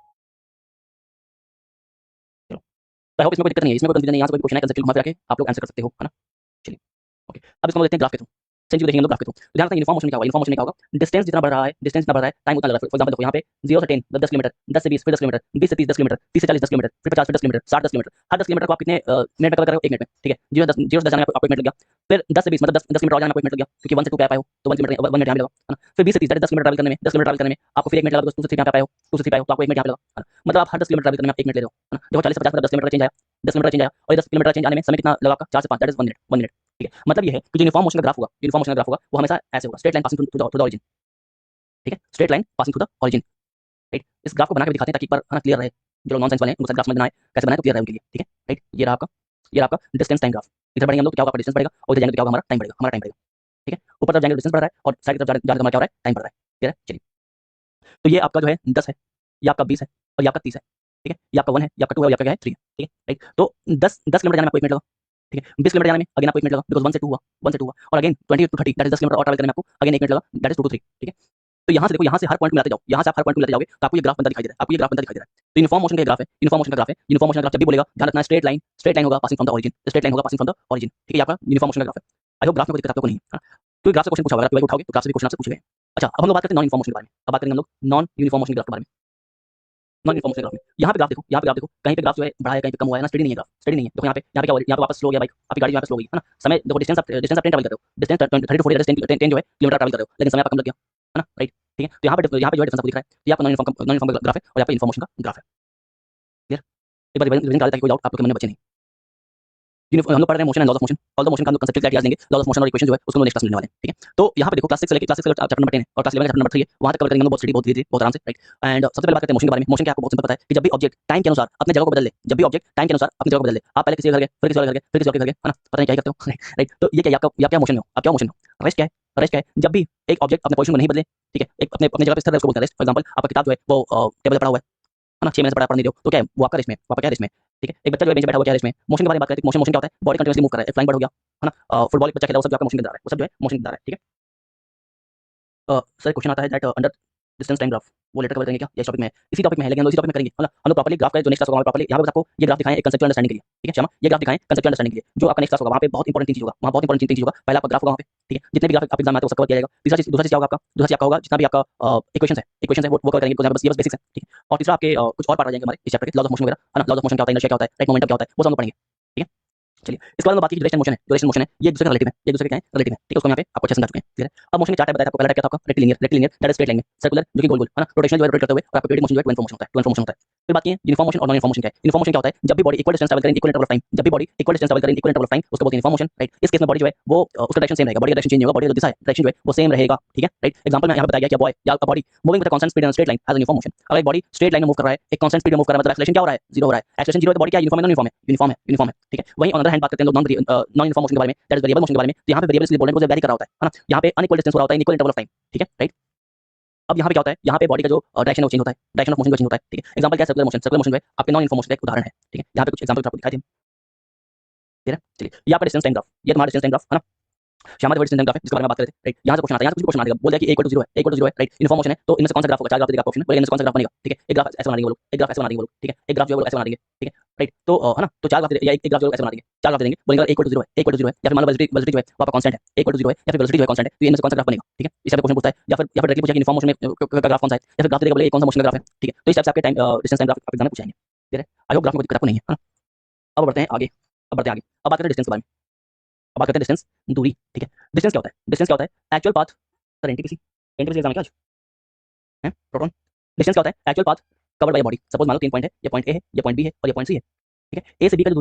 चलो, तो आई होप इसमें कोई दिक्कत नहीं है, इसमें कोई कंफ्यूजन नहीं है, यहाँ से कोई क्वेश्चन है कंसेप्ट घुमा फिरा के आप लोग आंसर कर सकते हो, है ना। चलिए, ओके। अब इसको हम देखते हैं ग्राफ के थ्रू, सेंचुरी देखेंगे हम लोग ग्राफ के थ्रू। तो ध्यान रखना यूनिफॉर्म मोशन में क्या होगा? यूनिफॉर्म मोशन में क्या होगा? डिस्टेंस जितना बढ़ रहा है, डिस्टेंस जितना बढ़ रहा है, टाइम उतना लग रहा है। फॉर एग्जांपल देखो यहाँ पे 0 से 10 10 किलोमीटर, 10 से 20 फिर 10 किलोमीटर, 20 से 30 10 किलोमीटर, 30 से 40 10 किलोमीटर, फिर 50 फिर 10 किलोमीटर, 60 10 किलोमीटर। हर 10 किलोमीटर को आप कितने मिनट में कवर कर रहे हो? 1 मिनट में, ठीक है। 0 से 10 जाने में आपको 1 मिनट लग गया, फिर 10 से 20 मतलब 10 किलोमीटर और जाने में आपको 1 मिनट लग गया, क्योंकि 1 से 2 पे आ पाए हो तो 1 किलोमीटर 1 मिनट यहाँ पे लगा, है ना। फिर 20 से 30 10 किलोमीटर ट्रैवल करने में, 10 किलोमीटर ट्रैवल करने में आपको फिर 1 मिनट लगा, 2 से 3 पे आ पाए हो, 2 से 3 पे आए हो तो आपको 1 मिनट यहाँ पे लगा, है ना। मतलब आप हर 10 किलोमीटर ट्रैवल करने में आप 1 मिनट ले रहे हो, है ना। देखो 40 से 50 मतलब 10 किलोमीटर का चेंज आया, 10 किलोमीटर चेंज आया और 10 किलोमीटर चेंज आने में समय कितना लगा आपका 4 से 5 दैट इज 1 मिनट ठीक है। मतलब ये है कि जो यूनिफॉर्म मोशन का ग्राफ होगा वो हमेशा ऐसे होगा straight line passing to the origin ठीक है straight line passing to the origin right. इस ग्राफ को बना के दिखाते हैं ताकि पर क्लियर रहे जो नॉनसेंस वाले हैं उनको ग्राफ समझ में आए कैसे बनाए तो क्लियर रहे उनके लिए ठीक है राइट। ये रहा आपका डिस्टेंस टाइम ग्राफ। इधर बढ़ेंगे हम लोग तो क्या होगा डिस्टेंस बढ़ेगा और इधर जाएंगे तो क्या होगा हमारा टाइम बढ़ेगा ठीक है। ऊपर तरफ जाएंगे डिस्टेंस बढ़ रहा है और साइड की तरफ जाने का क्या हो रहा है टाइम बढ़ रहा है क्लियर है। चलिए तो ये आपका जो है 10 है ये आपका 20 है और ये आपका 30 है ठीक है। ये आपका 1 है ये आपका 2 है और ये आपका क्या है 3 है ठीक है राइट। तो 10 किलोमीटर जाने में आपको 1 मिनट लगा ठीक है। 20 किलोमीटर जाने में अगेन आपको 1 मिनट लगा बिकॉज 1 से 2 हुआ और again 20 to 30 that is 10 kilometre और ट्रैवल करने में आपको अगेन 1 मिनट लगा दैट इज 2 to 3 ठीक है। तो यहाँ से देखो यहाँ से हर पॉइंट मिलाते जाओ यहाँ से आप हर पॉइंट मिलाते जाओगे तो आपको ये ग्राफ बनता दिखाई दे रहा है आपको ये ग्राफ बनता दिखाई दे रहा है। तो यूनिफॉर्म मोशन का ग्राफ है यूनिफॉर्म मोशन का ग्राफ है यूनिफॉर्म मोशन का ग्राफ जब भी बोलेगा ध्यान रखना स्ट्रेट लाइन होगा passing from the origin straight line होगा पासिंग फ्रॉम द ओरिजिन ठीक है। आपका यूनिफॉर्म मोशन का ग्राफ है। आई होप ग्राफ में कोई दिक्कत आपको नहीं है तो ग्राफ से क्वेश्चन पूछा होगा अगर उठाओगे तो ग्राफ से भी क्वेश्चन आपसे पूछेंगे। अच्छा अब हम लोग बात करते हैं नॉन यूनिफॉर्म मोशन के बारे में। अब बात करेंगे हम लोग नॉन यूनिफॉर्म मोशन ग्राफ के बारे में। नॉन यूनिफॉर्म मोशन ग्राफ में यहाँ पे ग्राफ देखो कहीं पे ग्राफ जो है बढ़ा है कहीं पे कम हुआ है ना स्टेडी नहीं है ग्राफ स्टेडी नहीं है। देखो यहाँ पे क्या हो रहा है यहाँ पे वापस स्लो हो गया बाइक आपकी गाड़ी यहाँ पे स्लो हो गई है ना समय देखो डिस्टेंस आप 10 ट्रैवल कर रहे हो डिस्टेंस 30 to 40 10 जो है किलोमीटर ट्रैवल कर रहे हो लेकिन समय आपका कम लग गया है ना राइट ठीक है। तो यहाँ पे जो है डिफरेंस आपको दिख रहा है ये आपका नॉन यूनिफॉर्म ग्राफ है और यहाँ पे इन्फॉर्मेशन का ग्राफ है क्लियर। एक बार रिवीजन कर देता है कोई डाउट आप लोग के मन में बचे नहीं। हम लोग पढ़ रहे हैं motion and laws of motion all the motion का हम लोग कंसेप्ट क्लियर देंगे लॉज ऑफ मोशन और इक्वेशन जो है उसको नेक्स्ट क्लास में लेने वाले हैं ठीक है। तो यहाँ पे देखो क्लास 6 से लेकर चैप्टर नंबर 10 है और क्लास 11 चैप्टर नंबर 3 है वहां तक कवर करेंगे हम लोग बहुत स्टडी बहुत धीरे बहुत आराम से राइट। एंड सबसे पहले बात करते हैं मोशन के बारे में। मोशन क्या आपको बहुत सिंपल पता है कि जब भी ऑब्जेक्ट टाइम के अनुसार अपने जगह को बदल ले जब भी ऑब्जेक्ट टाइम के अनुसार अपनी जगह को बदल ले आप पहले किसी के घर गए फिर किसी और घर गए फिर किसी और के घर गए है ना पता नहीं क्या करते हो राइट। तो ये क्या आप क्या मोशन हो आप क्या मोशन हो रेस्ट क्या है रेस्ट क्या है जब भी एक ऑब्जेक्ट अपने पोजीशन में नहीं बदले ठीक है एक अपने जगह पे स्थिर है उसको बोलते हैं रेस्ट। फॉर एग्जांपल आपका किताब जो है वो टेबल पर पड़ा हुआ है ना 6 महीने से पढ़ नहीं रहे हो तो क्या है वो आपका रेस्ट में आपका क्या रेस्ट में ठीक है। एक बच्चा जो है बेंच पे बैठा हुआ क्या रेस्ट में। मोशन के बारे में बात करते हैं मोशन क्या होता है बॉडी कंटीन्यूअसली मूव कर रहा है फ्लाइंग बर्ड हो गया है ना फुटबॉल एक बच्चा खेला वो सब जो आपका मोशन के अंदर आ रहा है वो सब जो है मोशन के अंदर आ रहा है ठीक है। सर क्वेश्चन आता है that under distance time graph वो लेटर कवर करेंगे क्या ये टॉपिक में इसी टॉपिक में है लेकिन इसी टॉपिक में करेंगे मतलब हम लोग प्रॉपर्ली ग्राफ का जो नेक्स्ट क्लास होगा प्रॉपर्ली यहाँ पे आपको ये ग्राफ दिखाएं एक कंसेप्चुअल अंडरस्टैंडिंग के लिए ठीक है। क्षमा ये ग्राफ दिखाएं कंसेप्चुअल अंडरस्टैंडिंग के लिए जो आपका नेक्स्ट क्लास होगा वहाँ पे बहुत इंपॉर्टेंट चीज होगा वहाँ बहुत इंपॉर्टेंट चीज होगा पहला आपका ग्राफ होगा वहाँ पे ठीक है। जितने भी ग्राफ आप एग्जाम में आते हैं वो सब कवर किया जाएगा। दूसरा चीज क्या होगा आपका दूसरा चीज आपका होगा जितना भी आपका इक्वेशन है वो कवर करेंगे बिकॉज़ ये बस बेसिक्स है ठीक है। और तीसरा आपके कुछ और पार्ट आ जाएंगे हमारे इस चैप्टर के लॉज ऑफ मोशन वगैरह है ना लॉज ऑफ मोशन क्या होता है इनर्शिया क्या होता है राइट मोमेंटम क्या होता है वो सब हम पढ़ेंगे ठीक है। चलिए इसके बाद में बात की डायरेक्शन मोशन है ये दूसरे का रिलेटिव है ये दूसरे के क्या है रिलेटिव है ठीक है उसको यहाँ पे आपको अच्छे से समझा चुके हैं क्लियर है। अब मोशन के चार टाइप बताया आपको पहला टाइप क्या था आपका rectilinear that is straight line में सर्कुलर जो कि गोल गोल है ना रोटेशनल जो है रोटेट करते हुए और आपका पेरियोडिक मोशन जो है ट्वेन मोशन होता है। फिर बात की यूनिफॉर्म मोशन और नॉन यूनिफॉर्म मोशन क्या है। यूनिफॉर्म मोशन क्या होता है जब भी बॉडी इक्वल डिस्टेंस ट्रैवल करें इक्वल इंटरवल ऑफ टाइम जब भी बॉडी इक्वल डिस्टेंस ट्रैवल करें इक्वल इंटरवल ऑफ टाइम उसको बोलते हैं यूनिफॉर्म मोशन राइट। इस केस में बॉडी जो है वो उसका डायरेक्शन सेम रहेगा बॉडी का डायरेक्शन चेंज नहीं होगा बॉडी का दिशा है डायरेक्शन जो है वो सेम रहेगा ठीक है राइट। एग्जांपल में यहाँ बताया गया कि बॉय या body moving with a constant speed in straight line has uniform motion. अगर एक बॉडी स्ट्रेट लाइन में मूव कर रहा है एक कांस्टेंट स्पीड में मूव कर रहा है मतलब एक्सेलरेशन क्या हो रहा है जीरो हो रहा है एक्सेलरेशन जीरो है तो बॉडी क्या यूनिफॉर्म है यूनिफॉर्म है ठीक है। वहीं ऑन अदर हैंड बात करते हैं लोग नॉन यूनिफॉर्म मोशन के बारे में दैट इज वेरिएबल मोशन के बारे में। तो यहाँ पे वेरिएबल इसलिए बोल रहे हैं वेरी कर रहा होता है ना यहाँ पे अनइक्वल डिस्टेंस हो रहा होता है इक्वल इंटरवल ऑफ टाइम ठीक है राइट। अब यहाँ पे क्या होता है यहाँ पे बॉडी का जो डायरेक्शन चेंज होता है डायरेक्शन ऑफ मोशन चेंज होता है ठीक है। एग्जांपल क्या है सर्कुलर मोशन जो है आपके नॉन यूनिफॉर्म मोशन का एक उदाहरण है ठीक है। यहाँ पे कुछ एग्जांपल आपको दिखाई दें ठीक है। चलिए ये आपका डिस्टेंस टाइम ग्राफ ये तुम्हारा डिस्टेंस टाइम ग्राफ है ना श्यामा डिस्टेंस टाइम ग्राफ है जिसके बारे में बात कर रहे थे राइट। यहाँ से क्वेश्चन आता है यहाँ से कुछ क्वेश्चन आएगा बोल दिया कि a = 0 है राइट यूनिफॉर्म मोशन है तो इनमें से कौन सा ग्राफ होगा चार ग्राफ देगा ऑप्शन बोलेगा इनमें से कौन सा ग्राफ बनेगा ठीक है। एक ग्राफ ऐसे बना देंगे वो लोग एक ग्राफ ऐसे बना देंगे वो लोग ठीक है एक ग्राफ जो है वो ऐसे बना देंगे ठीक है राइट। तो है ना तो चार ग्राफ या एक ग्राफ जो ऐसे बना देंगे चार ग्राफ देंगे बोलेंगे a = 0 है या फिर मान लो वेलोसिटी जो है वो आपका कांस्टेंट है a = 0 है या फिर वेलोसिटी जो है कांस्टेंट है तो इनमें से कौन सा ग्राफ बनेगा ठीक है। इस टाइप का क्वेश्चन पूछता है या फिर डायरेक्टली पूछेगा यूनिफॉर्म मोशन का ग्राफ कौन सा है या फिर ग्राफ देगा बोलेगा कौन सा मोशन का ग्राफ है ठीक है। तो इस टाइप से आपके time distance time graph exam में पूछेंगे ठीक है। आई होप ग्राफ में कोई दिक्कत आपको नहीं है ना। अब बढ़ते हैं आगे अब बात करते हैं डिस्टेंस के बारे में। अब बात करते हैं डिस्टेंस दूरी ठीक है। डिस्टेंस क्या होता है actual path sir NTPC exam में क्या है प्रोटॉन। डिस्टेंस क्या होता है actual path covered by body. Suppose मान लो 3 पॉइंट है ये पॉइंट ए है ये पॉइंट बी है और ये पॉइंट सी है ठीक है। ए से बी का जो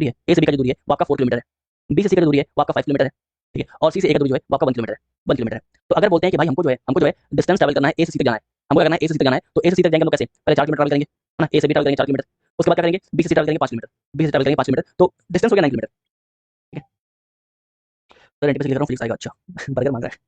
दूरी है वो आपका 4 किलोमीटर है बी से सी का जो दूरी है वो आपका 5 किलोमीटर है ठीक है और सी से ए का दूरी जो है वो आपका 1 किलोमीटर है। तो अगर बोलते हैं कि भाई हमको जो है डिस्टेंस ट्रैवल करना है ए से सी तक जाना है हमको करना है ए से सी तक जाना है तो ए से सी तक जाएंगे हम लोग कैसे पहले 4 किलोमीटर ट्रैवल करेंगे है ना ए से बी ट्रैवल करेंगे 4 किलोमीटर उसके बाद क्या करेंगे बी से सी ट्रैवल करेंगे 5 किलोमीटर बी से ट्रैवल करेंगे 5 किलोमीटर तो डिस्टेंस हो गया 9 किलोमीटर ठीक है। सर एनटीपीसी लिख रहा हूं फिजिक्स आएगा अच्छा बर्गर मांग रहा है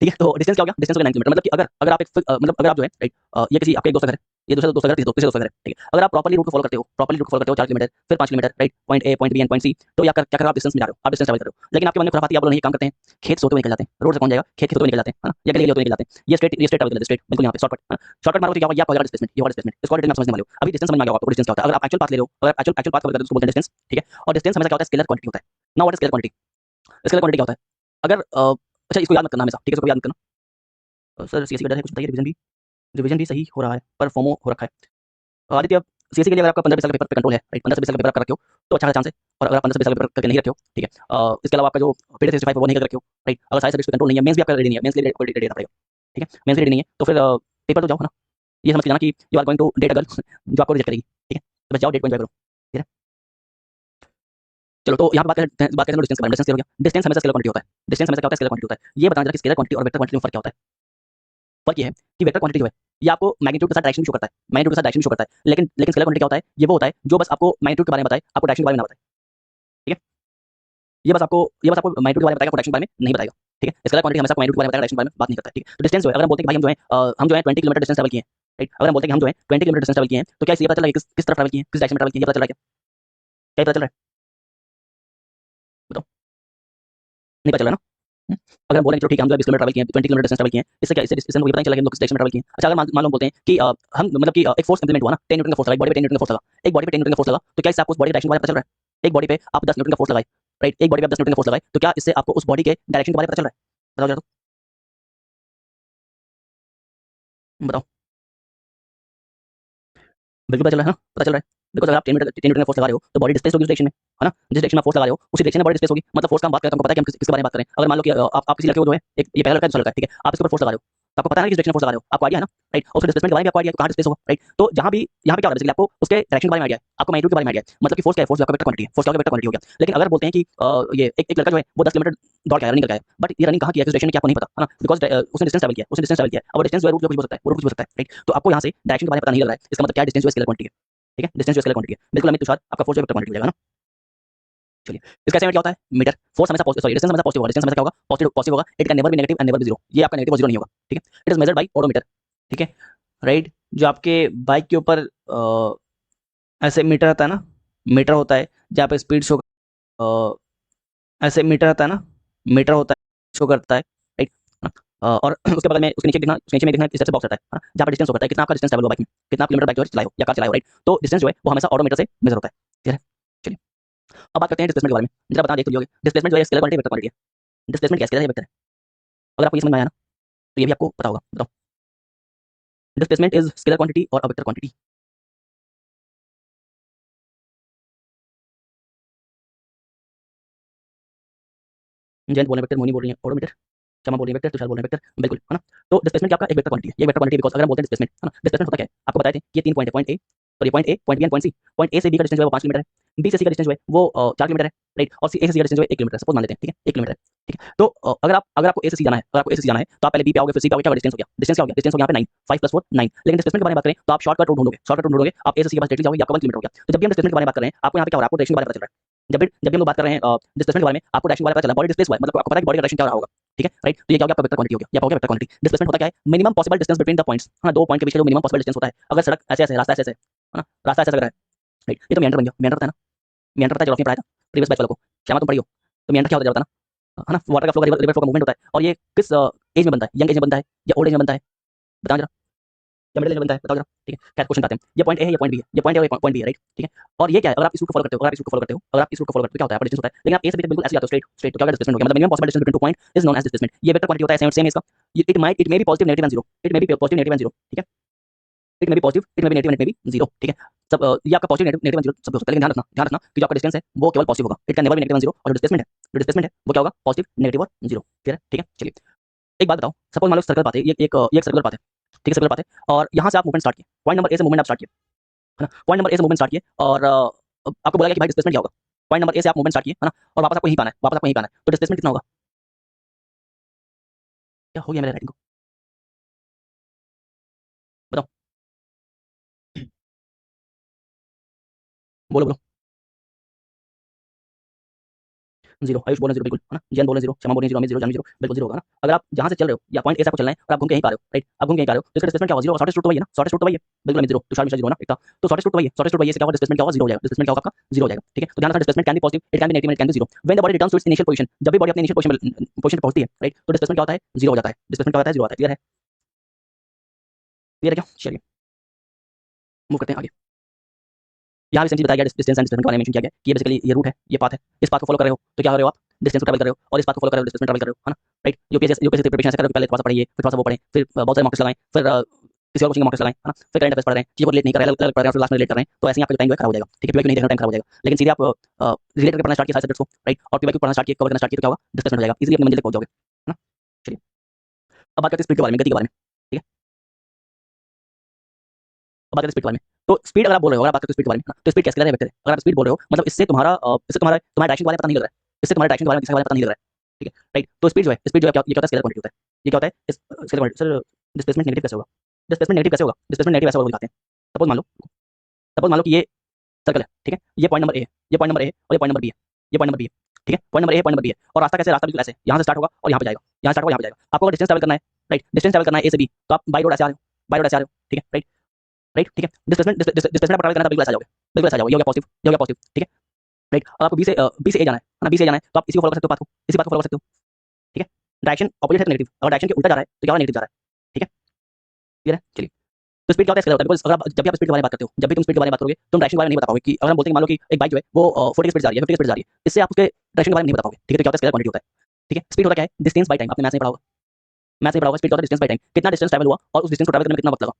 ठीक है। तो डिस्टेंस क्या हो गया डिस्टेंस हो गया 9 किलोमीटर मतलब कि अगर आप मतलब अगर आप जो है राइट ये किसी आपके एक दोस्त का घर है ये दूसरा दोस्त का घर तीसरे दोस्त का घर है ठीक है। अगर आप प्रॉपर्ली रूट को फॉलो करते हो 4 किलोमीटर फिर 5 kilometre right point A point B and point C तो क्या कर आप डिस्टेंस में जा रहे हो आप डिस्टेंस ट्रैवल कर रहे हो। लेकिन आपके मन में खुराफाती आप लोग नहीं काम करते हैं खेत सोते हुए निकल जाते हैं रोड से कौन जाएगा खेत होते हुए निकल जाते हैं या गली होते हुए निकल जाते हैं ये स्ट्रेट ट्रैवल करते हैं स्ट्रेट बिल्कुल यहाँ पे शॉर्टकट मारो तो क्या होगा ये आपका डिस्प्लेसमेंट ये वाला डिस्प्लेसमेंट इसको डिटेल में समझने वाले हो। अभी डिस्टेंस समझ में आ गया आपको डिस्टेंस क्या होता है अगर आप एक्चुअल पाथ ले रहे हो अगर एक्चुअल पाथ कवर करते हो उसको बोलते हैं डिस्टेंस ठीक है। और डिस्टेंस हमेशा क्या होता है स्केलर क्वांटिटी होता है ना व्हाट इज स्केलर क्वांटिटी क्या होता है अगर अच्छा इसको याद मत करना हमेशा ठीक है इसको याद मत करना। सर सीएससी का डर है कुछ बताइए रिवीजन भी सही हो रहा है पर फॉर्मो हो रखा है आदित्य सीएससी के लिए अगर आपका 15 साल का पेपर पे कंट्रोल है राइट 15 से 20 साल का पेपर आप कर रखे हो तो अच्छा चांस है और अगर 15 से 20 साल का पेपर करके नहीं रखे हो ठीक है इसके अलावा आपका जो पीडी 65 वो नहीं कर रखे हो राइट अगर सारे सब्जेक्ट पे कंट्रोल नहीं है मेंस भी आपका रेडी नहीं है मेंस के लिए रेडी रहना पड़ेगा ठीक है। मेंस रेडी नहीं है तो फिर पेपर तो जाओ ना ये समझ के जाना कि you are going to date a girl जो आपको रिजेक्ट करेगी ठीक है तो बस जाओ डेट को एंजॉय करो ठीक चलो तो यहाँ पे बात करते हैं डिस्टेंस के बारे में। डिस्टेंस क्या हो गया? डिस्टेंस हमेशा स्केलर क्वांटिटी होता है। डिस्टेंस हमेशा क्या होता है? स्केलर क्वांटिटी होता है। ये बताना जरा कि स्केलर क्वांटिटी और वेक्टर क्वांटिटी में फर्क क्या होता है? फर्क ये है कि वेक्टर क्वांटिटी जो है ये आपको मैग्नीट्यूड के साथ डायरेक्शन शो करता है, मैग्नीट्यूड के साथ डायरेक्शन शो करता है, लेकिन स्केलर क्वांटिटी क्या होता है? ये वो होता है जो बस आपको मैग्नीट्यूड के बारे में बताए, आपको डायरेक्शन के बारे में ना बताए। ठीक है, ये बस आपको मैग्नीट्यूड के बारे में बताएगा, डायरेक्शन के बारे में नहीं बताएगा। ठीक है, स्केलर क्वांटिटी हमेशा मैग्नीट्यूड के बारे में बताएगा, डायरेक्शन के बारे में बात नहीं करता है। ठीक है, तो डिस्टेंस जो है, अगर हम बोलते हैं कि भाई हम जो है 20 किलोमीटर डिस्टेंस ट्रैवल किए हैं, राइट? अगर हम बोलते हैं कि हम जो है 20 किलोमीटर डिस्टेंस ट्रैवल किए हैं, तो क्या इससे ये पता चल रहा है कि किस तरफ ट्रैवल किए हैं, किस डायरेक्शन में ट्रैवल किए हैं, ये पता चल रहा है क्या? क्या पता चल रहा है? बताओ। नहीं पता चल रहा है ना? हम्म? अगर हम बोलें चलो ठीक है, हम जो है 20 किलोमीटर ट्रैवल किए हैं, 20 किलोमीटर डिस्टेंस ट्रैवल किए हैं, इससे क्या, इससे हमको ये पता नहीं चला कि हम लोग किस डायरेक्शन में ट्रैवल किए हैं। अच्छा, अगर मान लो हम बोलते हैं कि हम मतलब कि एक फोर्स इंप्लीमेंट हुआ ना, 10 न्यूटन का फोर्स लगा, एक बॉडी पे 10 न्यूटन का फोर्स लगा, एक बॉडी पे 10 न्यूटन का फोर्स लगा, तो क्या इससे आपको उस बॉडी के डायरेक्शन के बारे में पता चल रहा है? एक बॉडी पे आप 10 न्यूटन का फोर्स लगाए, राइट? एक बॉडी पे आप 10 न्यूटन का फोर्स लगाए, तो क्या इससे आपको उस बॉडी के डायरेक्शन के बारे में पता चल रहा है? बताओ जरा, तो बताओ। बिल्कुल पता चल रहा है ना, पता चल रहा है। बिकॉज अगर आप 10 न्यूटन का फोर्स लगा रहे हो तो बॉडी डिस्प्लेस होगी उस डायरेक्शन में, है ना? जिस डायरेक्शन में फोर्स लगा रहे हो उसी डायरेक्शन में बॉडी डिस्प्लेस होगी। मतलब फोर्स का हम बात करें तो हमको पता है कि हम किसके बारे में बात करें। अगर मान लो कि आप किसी लड़के को जो है, एक ये पहला लड़का है, दूसरा लड़का है, ठीक है, आप इसके ऊपर फोर्स लगा रहे हो, तो आपको पता है ना किस डायरेक्शन में फोर्स लगा रहे हो, आपको आइडिया है ना, राइट? और उसके डिस्प्लेसमेंट के बारे में आपको आइडिया, कहाँ डिस्प्लेस होगा, राइट? तो जहाँ भी यहाँ पे क्या हो रहा है बेसिकली, आपको उसके डायरेक्शन के बारे में आइडिया है, आपको मैग्नीट्यूड के बारे में आइडिया है। मतलब कि फोर्स क्या है? फोर्स आपका वेक्टर क्वांटिटी है, फोर्स का वेक्टर क्वांटिटी हो गया। लेकिन अगर बोलते हैं कि ये एक लड़का जो है वो 10 किलोमीटर दौड़ के आया, रनिंग करके आया, बट ये रनिंग कहाँ की है, किस डायरेक्शन में, क्या आपको नहीं पता, है ना? बिकॉज उसने डिस्टेंस ट्रैवल किया, उसने डिस्टेंस ट्रैवल किया, और डिस्टेंस जो है रूट कुछ भी हो सकता है, रूट कुछ भी हो सकता है, राइट? तो आपको यहाँ से डायरेक्शन के बारे में पता नहीं लग रहा है, इसका मतलब क्या है? डिस्टेंस जो है स्केलर क्वांटिटी है। ठीक है, डिस्टेंस जो स्केलर क्वांटिटी है। बिल्कुल अमित तुषार, आपका फोर्स जो वेक्टर क्वांटिटी हो जाएगा ना। चलिए, इसका एस्टीमेट क्या होता है? मीटर। फोर्स हमेशा पॉजिटिव, सॉरी डिस्टेंस हमेशा पॉजिटिव होगा, डिस्टेंस हमेशा क्या होगा? पॉजिटिव पॉजिटिव होगा। It can never be negative and never be zero. ये आपका नेगेटिव और जीरो नहीं होगा। ठीक है, it is measured by odometer. ठीक है, राइट? जो आपके बाइक के ऊपर ऐसे मीटर आता है ना, मीटर होता है जहाँ पे स्पीड शो, ऐसे मीटर आता है ना, मीटर होता है, शो करता है, राइट? और उसके बगल में, उसके नीचे देखना, उसके नीचे में देखना इस तरह से बॉक्स आता है, जहाँ पे डिस्टेंस शो करता है, कितना आपका डिस्टेंस ट्रैवल हुआ बाइक में, कितना किलोमीटर बाइक जो है चलाए हो या कार चलाए हो, राइट? तो डिस्टेंस जो है वो हमेशा ऑडोमीटर से मेजर होता है। क्लियर है? चलिए, अब बात करते हैं डिस्प्लेसमेंट के बारे में। जरा बता देख तो डिस्प्लेसमेंट जो है स्केलर क्वांटिटी, वेक्टर क्वांटिटी है। डिस्प्लेसमेंट क्या है? स्केलर है या वेक्टर है? अगर आपको ये समझ में आया ना, तो ये भी आपको पता होगा। बताओ, डिस्प्लेसमेंट इज स्केलर क्वांटिटी और वेक्टर क्वांटिटी। जयंत बोल रहे हैं वेक्टर, मोनी बोल रही है ऑडोमीटर, क्षमा बोल रही है वेक्टर, तुषार बोल रहे हैं वेक्टर, बिल्कुल, है ना? तो डिस्प्लेसमेंट क्या आपका एक वेक्टर क्वांटिटी है, ये वेक्टर क्वांटिटी बिकॉज अगर हम बोलते हैं डिस्प्लेसमेंट, है ना? डिस्प्लेसमेंट होता क्या है? आपको बताए थे कि ये 3 पॉइंट है, point A, sorry point A, point B and point C. Point A से बी का डिस्टेंस जो है वो 5 किलोमीटर है, बी से सी का डिस्टेंस जो है वो 4 किलोमीटर है, राइट? और सी ए से सी का डिस्टेंस जो है 1 किलोमीटर है, सपोज मान लेते हैं, ठीक है, 1 किलोमीटर है। ठीक है, तो अगर आपको ए से सी जाना है, अगर आपको ए से सी जाना है तो आप पहले बी पे आओगे, फिर सी पे आओगे, क्या डिस्टेंस हो गया? डिस्टेंस क्या हो गया? डिस्टेंस हो गया यहाँ पे 9, 5 + 4 9। लेकिन डिस्प्लेसमेंट के बारे में बात करें तो आप शॉर्टकट रूट ढूंढोगे, शॉर्टकट रूट ढूंढोगे, आप ए से सी के पास डायरेक्टली जाओगे, आपका 1 किलोमीटर हो गया। तो जब भी हम डिस्प्लेसमेंट के बारे में बात कर रहे हैं, आपको यहाँ पे क्या हो रहा है? आपको डायरेक्शन के बारे में पता चल रहा है। जब भी हम लोग बात कर रहे हैं डिस्प्लेसमेंट के बारे में, आपको डायरेक्शन के बारे में पता चला, बॉडी डिस्प्लेस हुआ है, मतलब आपको पता है कि बॉडी का डायरेक्शन क्या हो रहा होगा। ठीक है, राइट? तो ये क्या हो गया? आपका वेक्टर क्वांटिटी हो गया, या हो गया वेक्टर क्वांटिटी। डिस्प्लेसमेंट होता क्या है? Minimum possible distance between the points, है ना? दो पॉइंट के बीच का जो मिनिमम पॉसिबल डिस्टेंस होता है। अगर सड़क ऐसे ऐसे, रास्ता ऐसे ऐसे है ना, रास्ता ऐसे लग रहा है, राइट? ये तो मेंडर बन गया, मेंडर होता है ना, मेंडर पता है, ज्योग्राफी में पढ़ाया था प्रीवियस बैच वालों को, क्या तुम पढ़ी हो? तो मेंडर क्या होता है बताना, है ना? वाटर का फ्लो, रिवर फ्लो का मूवमेंट होता है, और ये किस एज में बनता है? यंग एज में बनता है या ओल्ड एज में बनता है? बताओ जरा, या मिडिल एज में बनता है? बताओ जरा। ठीक है, क्या क्वेश्चन आते हैं, ये पॉइंट ए है, ये पॉइंट बी है, ये पॉइंट ए, ये पॉइंट बी है, राइट? ठीक है, और ये क्या है? अगर आप इस रूट को फॉलो करते हो, अगर आप इस रूट को फॉलो करते हो, अगर आप इस रूट को फॉलो करते हो, क्या होता है? आपका डिस्टेंस होता है। लेकिन आप ए से बी तक बिल्कुल ऐसे जाते हो, स्ट्रेट स्ट्रेट, तो क्या होगा? डिस्प्लेसमेंट हो गया। मतलब minimum possible distance between two point is known as displacement. ये वेक्टर क्वांटिटी होता है, सेम इसका। It may be positive, negative and zero, it may be positive, negative and zero. ठीक है, it may be positive, it may be negative and it may be zero. ठीक है, सब ये आपका पॉजिटिव, नेगेटिव एंड जीरो सब हो सकता है, लेकिन ध्यान रखना कि जो आपका डिस्टेंस है वो केवल पॉजिटिव होगा, it can never be negative and zero. और जो डिस्प्लेसमेंट है, वो क्या होगा? पॉजिटिव, नेगेटिव और जीरो। क्लियर है? ठीक है, चलिए एक बात बताओ, सपोज मान लो सर्कल पाथ है, ये एक सर्कुलर पाथ है, ठीक है, सर्कुलर पाथ है, और यहाँ से आप मूवमेंट स्टार्ट किए, पॉइंट नंबर ए से मूवमेंट आप स्टार्ट किए, है ना? पॉइंट नंबर ए से मूवमेंट स्टार्ट किए, और आपको बोला गया कि भाई डिस्प्लेसमेंट क्या होगा? पॉइंट नंबर ए से आप मूवमेंट स्टार्ट किए, है ना, और वापस आपको यहीं पे आना है, वापस आपको यहीं पे आना है, तो डिस्प्लेसमेंट कितना होगा? क्या हो गया मेरे राइटिंग को? बताओ, बोलो बोलो। जीरो, आयुष बोल रहे जीरो, बिल्कुल, है ना? जैन बोल रहे जीरो, क्षमा बोल रहे zero, Amit zero, Janvi zero, बिल्कुल जीरो होगा ना। अगर आप जहाँ से चल रहे हो या पॉइंट ए से आपको चलना है और आप घूम के यहीं आ रहे हो, राइट? आप घूम के यहीं आ रहे हो, तो इसका डिस्प्लेसमेंट क्या होगा? जीरो। शॉर्टेस्ट रूट तो वही है ना, शॉर्टेस्ट रूट तो वही है, बिल्कुल अमित जीरो, तुषार मिश्रा जीरो ना, एक था। तो शॉर्टेस्ट रूट तो वही है, शॉर्टेस्ट रूट वही है, इससे क्या होगा? डिस्प्लेसमेंट क्या होगा? जीरो हो जाएगा। डिस्प्लेसमेंट क्या होगा आपका? जीरो हो जाएगा। ठीक है, तो ध्यान रखना, displacement can be positive, it can be negative, it can be zero. When the body returns to its initial position, जब भी बॉडी अपने इनिशियल पोजीशन पे पहुंचती है, राइट? तो डिस्प्लेसमेंट क्या होता है? जीरो हो जाता है। डिस्प्लेसमेंट क्या होता है? जीरो होता है। क्लियर है? क्लियर है क्या? चलिए मूव करते हैं आगे। यहाँ भी सेम चीज बताया गया, डिस्टेंस एंड डिस्प्लेसमेंट के बारे में मेंशन किया गया कि ये बेसिकली ये रूट है, ये पाथ है, इस पाथ को फॉलो कर रहे हो तो क्या कर रहे हो आप? डिस्टेंस को ट्रैवल कर रहे हो, और इस पाथ को फॉलो कर रहे हो, डिस्टेंस ट्रैवल कर रहे हो, है ना? राइट? यूपीएससी प्रिपरेशन ऐसे कर रहे हो, पहले थोड़ा सा पढ़िए, फिर थोड़ा सा वो पढ़ें, फिर बहुत सारे मॉक टेस्ट लगाएं, फिर किसी और कोचिंग मॉक टेस्ट लगाएं, है ना? फिर करंट अफेयर्स पढ़ रहे हैं, चीजों को रिलेट नहीं कर रहे हैं, अलग पढ़ रहे हैं, फिर लास्ट में रिलेट कर रहे हैं, तो ऐसे ही आपका टाइम जो है खराब हो जाएगा। ठीक है, पीवाईक्यू नहीं देखना, टाइम खराब हो जाएगा। लेकिन सीधे आप रिलेट करके पढ़ना स्टार्ट किया सारे सब्जेक्ट्स को, राइट? और पीवाईक्यू पढ़ना स्टार्ट किया, कवर करना स्टार्ट किया, तो क्या होगा? डिस्प्लेसमेंट हो जाएगा, इजीली अपनी मंजिल तक पहुंच जाओगे, है ना? चलिए, अब बात करते हैं स्पीड के बारे में, गति के बारे में। ठीक है, अब बात करते हैं स्पीड के बारे में। तो स्पीड अगर आप बोल रहे हो, अगर आप बात करते हो स्पीड के बारे में ना, तो स्पीड क्या स्केलर है वेक्टर है। अगर आप स्पीड बोल रहे हो मतलब इससे तुम्हारा डायरेक्शन के बारे में पता नहीं लग रहा है, इससे तुम्हारे डायरेक्शन के बारे में दिशा के बारे में पता नहीं लग रहा है। ठीक है राइट। तो स्पीड जो है क्या, ये क्या होता है, स्केलर क्वांटिटी होता है। ये क्या होता है, scalar quantity. Sir displacement negative कैसे होगा? डिस्प्लेसमेंट नेगेटिव कैसे होगा? डिस्प्लेसमेंट नेगेटिव ऐसा होगा दिखाते हैं। सपोज मान लो कि ये सर्कल है, ठीक है, ये पॉइंट नंबर ए है, ये पॉइंट नंबर ए है और ये पॉइंट नंबर बी है, ये पॉइंट नंबर बी है, ठीक है, पॉइंट नंबर ए है, पॉइंट नंबर बी है, और रास्ता कैसे, रास्ता बिल्कुल ऐसे यहाँ से स्टार्ट होगा और यहाँ पे जाएगा, यहाँ स्टार्ट होगा यहाँ पे जाएगा। आपको अगर डिस्टेंस ट्रैवल करना है, राइट, डिस्टेंस ट्रैवल करना है ए से बी, तो आप बाई रोड ऐसे आ रहे हो, बाई रोड ऐसे आ रहे हो, ठीक है राइट, राइट, ठीक है। डिस्प्लेसमेंट आप ट्रैवल करना है तो बिल्कुल ऐसा जाओगे, बिल्कुल ऐसा जाओगे, ये हो गया पॉजिटिव, ये हो गया पॉजिटिव, ठीक है राइट। और आपको बी से ए जाना है ना, बी से ए जाना है, तो आप इसी को फॉलो कर सकते हो, पाथ को, इसी पाथ को फॉलो कर सकते हो, ठीक है। डायरेक्शन ऑपोजिट है तो नेगेटिव, अगर डायरेक्शन के उल्टा जा रहा है तो क्या नेगेटिव जा रहा है, ठीक है, क्लियर है, चलिए। तो स्पीड क्या होता है, स्केलर होता है। बिकॉज अगर आप जब भी आप स्पीड के बारे में बात करते हो, जब भी तुम स्पीड के बारे में बात करोगे, तुम डायरेक्शन के बारे में नहीं बता पाओगे। कि अगर हम बोलते हैं, मान लो कि एक बाइक जो है वो 40 की स्पीड जा रही है, 50 की स्पीड जा रही है, इससे आप उसके डायरेक्शन के बारे में नहीं बता पाओगे, ठीक है। तो क्या होता है, स्केलर क्वांटिटी होता है, ठीक है। स्पीड होता क्या है, डिस्टेंस बाय टाइम, आपने मैथ्स में पढ़ा होगा, मैथ्स में पढ़ा होगा। स्पीड का होता है डिस्टेंस बाय टाइम, कितना डिस्टेंस ट्रैवल हुआ और उस डिस्टेंस को ट्रैवल करने में कितना वक्त लगा,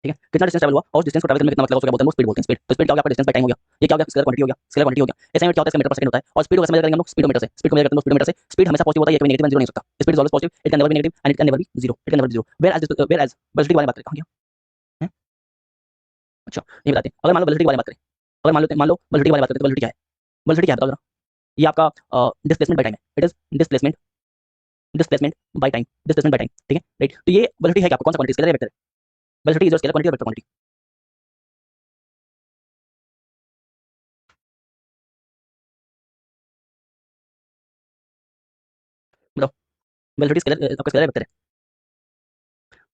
ठीक है, कितना डिस्टेंस ट्रैवल हुआ और उस डिस्टेंस को ट्रैवल करने में कितना वक्त लगा, उसको क्या बोलते हैं, स्पीड बोलते हैं, स्पीड। तो स्पीड क्या हो गया, आपका डिस्टेंस बाय टाइम हो गया, ये क्या हो गया, स्केलर क्वांटिटी हो गया, स्केलर क्वांटिटी हो गया। ऐसे में क्या होता है, मीटर पर सेकंड होता है, और स्पीड को कैसे मेजर करेंगे हम लोग, स्पीडोमीटर से, स्पीड को मेजर करते हैं स्पीडोमीटर से। स्पीड हमेशा पॉजिटिव होता है, ये कभी नेगेटिव जीरो नहीं हो सकता। Speed is always positive, it can never be negative and it can never be zero, it can never be zero. Whereas velocity के बारे में बात करें, कहां गया, अच्छा ये बताते हैं। अगर मान लो वेलोसिटी के बारे में बात करें, अगर मान लो वेलोसिटी के बारे में बात करें, तो वेलोसिटी क्या है, वेलोसिटी क्या है बताओ जरा। ये आपका डिस्प्लेसमेंट बाय टाइम है, it is displacement by time, displacement by time, ठीक है राइट। तो ये वेलोसिटी है क्या, कौन सा क्वांटिटी, स्केलर है वेक्टर है? Velocity is your scalar quantity और वेक्टर क्वांटिटी। बताओ, वेलोसिटी स्केलर आपका स्केलर है वेक्टर है?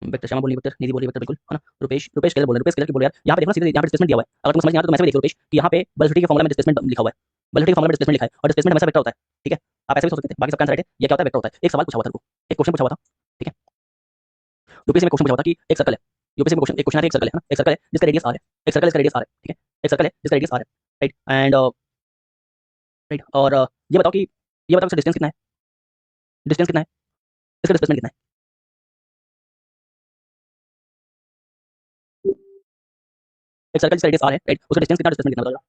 वेक्टर श्यामा बोलिए, वेक्टर निधि बोलिए, वेक्टर बिल्कुल है ना। रुपेश रुपेश स्केलर बोल रहे हैं, रुपेश स्केलर की बोल रहे हैं यार। यहाँ पे देखो ना, सीधे यहाँ पे डिस्प्लेसमेंट दिया हुआ है। अगर तुम समझ नहीं आ रहा तो मैसेज देख लो रुपेश कि यहाँ पे वेलोसिटी के फॉर्मूला में डिस्प्लेसमेंट लिखा हुआ है, वेलोसिटी के फॉर्मूला में डिस्प्लेसमेंट लिखा है, और डिस्प्लेसमेंट हमेशा वेक्टर होता है, ठीक है। आप ऐसे भी सोच सकते हैं, बाकी सबका आंसर राइट है। ये क्या होता है, वेक्टर होता है। एक सवाल पूछा हुआ था, एक क्वेश्चन पूछा हुआ था, ठीक है। यूपीएससी में क्वेश्चन पूछा हुआ था कि एक सर्कल है, यूपीएससी में क्वेश्चन है, एक सर्कल है ना, एक सर्कल है जिसका रेडियस आर है, एक सर्कल है जिसका रेडियस आर है, ठीक है, एक सर्कल है जिसका रेडियस आर है, राइट एंड राइट। और ये बताओ इसका डिस्टेंस कितना है, डिस्टेंस कितना है, इसका डिस्प्लेसमेंट कितना है। एक सर्कल जिसका रेडियस आर है, राइट, उसका डिस्टेंस कितना, डिस्प्लेसमेंट कितना, बताओ।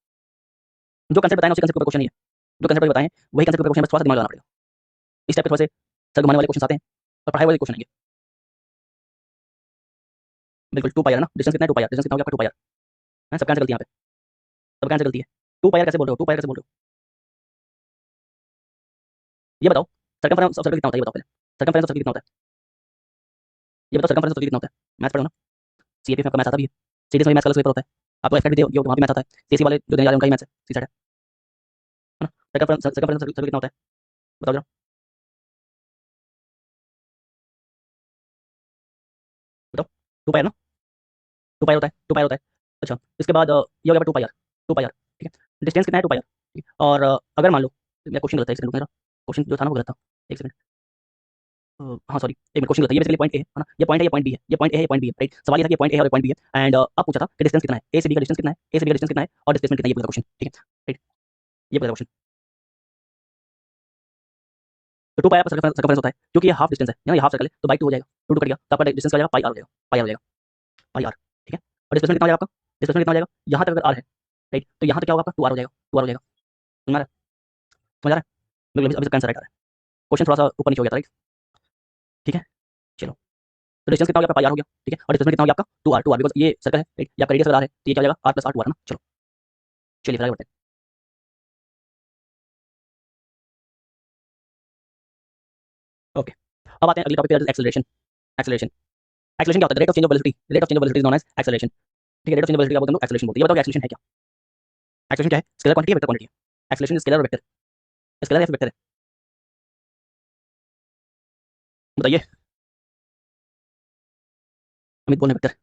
जो कंसेप्ट बताया उसी कंसेप्ट का क्वेश्चन नहीं है, जो कंसेप्ट बताए वही कंसेप्ट का क्वेश्चन, बस थोड़ा सा दिमाग लगाना पड़ेगा। इस टाइप के थोड़े से सर घुमाने वाले क्वेश्चन आते हैं और पढ़ाई वाले क्वेश्चन आएंगे। बिल्कुल 2 पाई आर ना, डिस्टेंस कितना है, 2 पाई आर, डिस्टेंस कितना हो गया आपका, 2 पाई आर है। सबका आंसर गलती है यहाँ पे, सबका आंसर गलती है। 2 पाई आर कैसे बोल रहे हो, 2 पाई आर कैसे बोल रहे हो, ये बताओ। सर्कमफेरेंस ऑफ सर्कल कितना होता है, ये बताओ पहले। सर्कमफेरेंस ऑफ सर्कल कितना होता है, ये बताओ। सर्कमफेरेंस ऑफ सर्कल कितना होता है, मैथ्स पढ़ो ना, सीएपी में आपका मैथ्स आता भी है, सीडीएस में मैथ्स का अलग पेपर होता है। आपको एफएड भी दिया होगा, वहाँ भी मैथ्स आता है। सीएससी वाले जो देने जा रहे हैं उनका ही मैथ्स है, सी सेट है ना। सर्कमफेरेंस ऑफ सर्कल कितना होता है, बताओ जरा, बताओ। 2 पाई आर ना, 2 पाई होता है, 2 पाई होता है। अच्छा इसके बाद ये हो गया 2 पाई आर, 2 पाई आर, ठीक है। डिस्टेंस कितना है, 2 पाई आर, ठीक है। और अगर मान लो, मेरा क्वेश्चन गलत है, एक सेकंड मेरा क्वेश्चन जो था ना वो गलत था, एक सेकंड। हाँ सॉरी, एक मिनट, क्वेश्चन गलत है। ये बेसिकली पॉइंट ए है ना, ये पॉइंट है, ये पॉइंट बी है, ये पॉइंट ए है, ये पॉइंट बी है, राइट। सवाल ये था कि पॉइंट ए है और पॉइंट बी है, एंड अब पूछा था कि डिस्टेंस कितना है, ए से बी का डिस्टेंस कितना है, ए से बी का डिस्टेंस कितना है और डिस्प्लेसमेंट कितना है, ये पूरा क्वेश्चन, ठीक है राइट, ये पूरा क्वेश्चन। तो 2 पाई आर सर्कमफेरेंस होता है, क्योंकि ये हाफ डिस्टेंस है ना, ये हाफ सर्कल है, तो बाई 2 हो जाएगा, 2 कट गया, तो आपका डिस्टेंस क्या हो जाएगा, पाई आर हो जाएगा, पाई आर हो जाएगा, पाई आर, ठीक है। और डिस्प्लेसमेंट कितना हो जाएगा आपका, डिस्प्लेसमेंट कितना हो जाएगा, यहाँ तक अगर आर है, राइट, तो यहाँ तक क्या होगा आपका, 2 आर हो जाएगा, 2 आर हो जाएगा। समझ आ रहा है, समझ आ रहा है, बिल्कुल अभी इसका आंसर राइट आ रहा है। क्वेश्चन थोड़ा सा ऊपर नीचे हो गया था, राइट, ठीक है चलो। तो डिस्टेंस कितना हो गया, पाई आर हो गया, ठीक है। और डिस्प्लेसमेंट कितना हो गया आपका, 2 आर, बिकॉज ये सर्कल है, राइट, या रेडियस आर है, तो ये क्या हो जाएगा, आर प्लस आर 2 आर ना। चलो चलिए फिर आगे बढ़ते हैं। ओके, अब आते हैं अगले टॉपिक पे, एक्सेलरेशन। एक्सेलरेशन, एक्सेलरेशन क्या होता है, rate of change of velocity, rate of change of velocity is known as acceleration, ठीक है। Rate of change of velocity का बोलते हैं एक्सेलरेशन बोलते हैं। ये बताओ एक्सेलरेशन है क्या, एक्सेलरेशन क्या है, स्केलर क्वांटिटी है, वेक्टर क्वांटिटी है। एक्सेलरेशन स्केलर और वेक्टर, स्केलर या वेक्टर है, बताइए। अमित बोल रहे वेक्टर।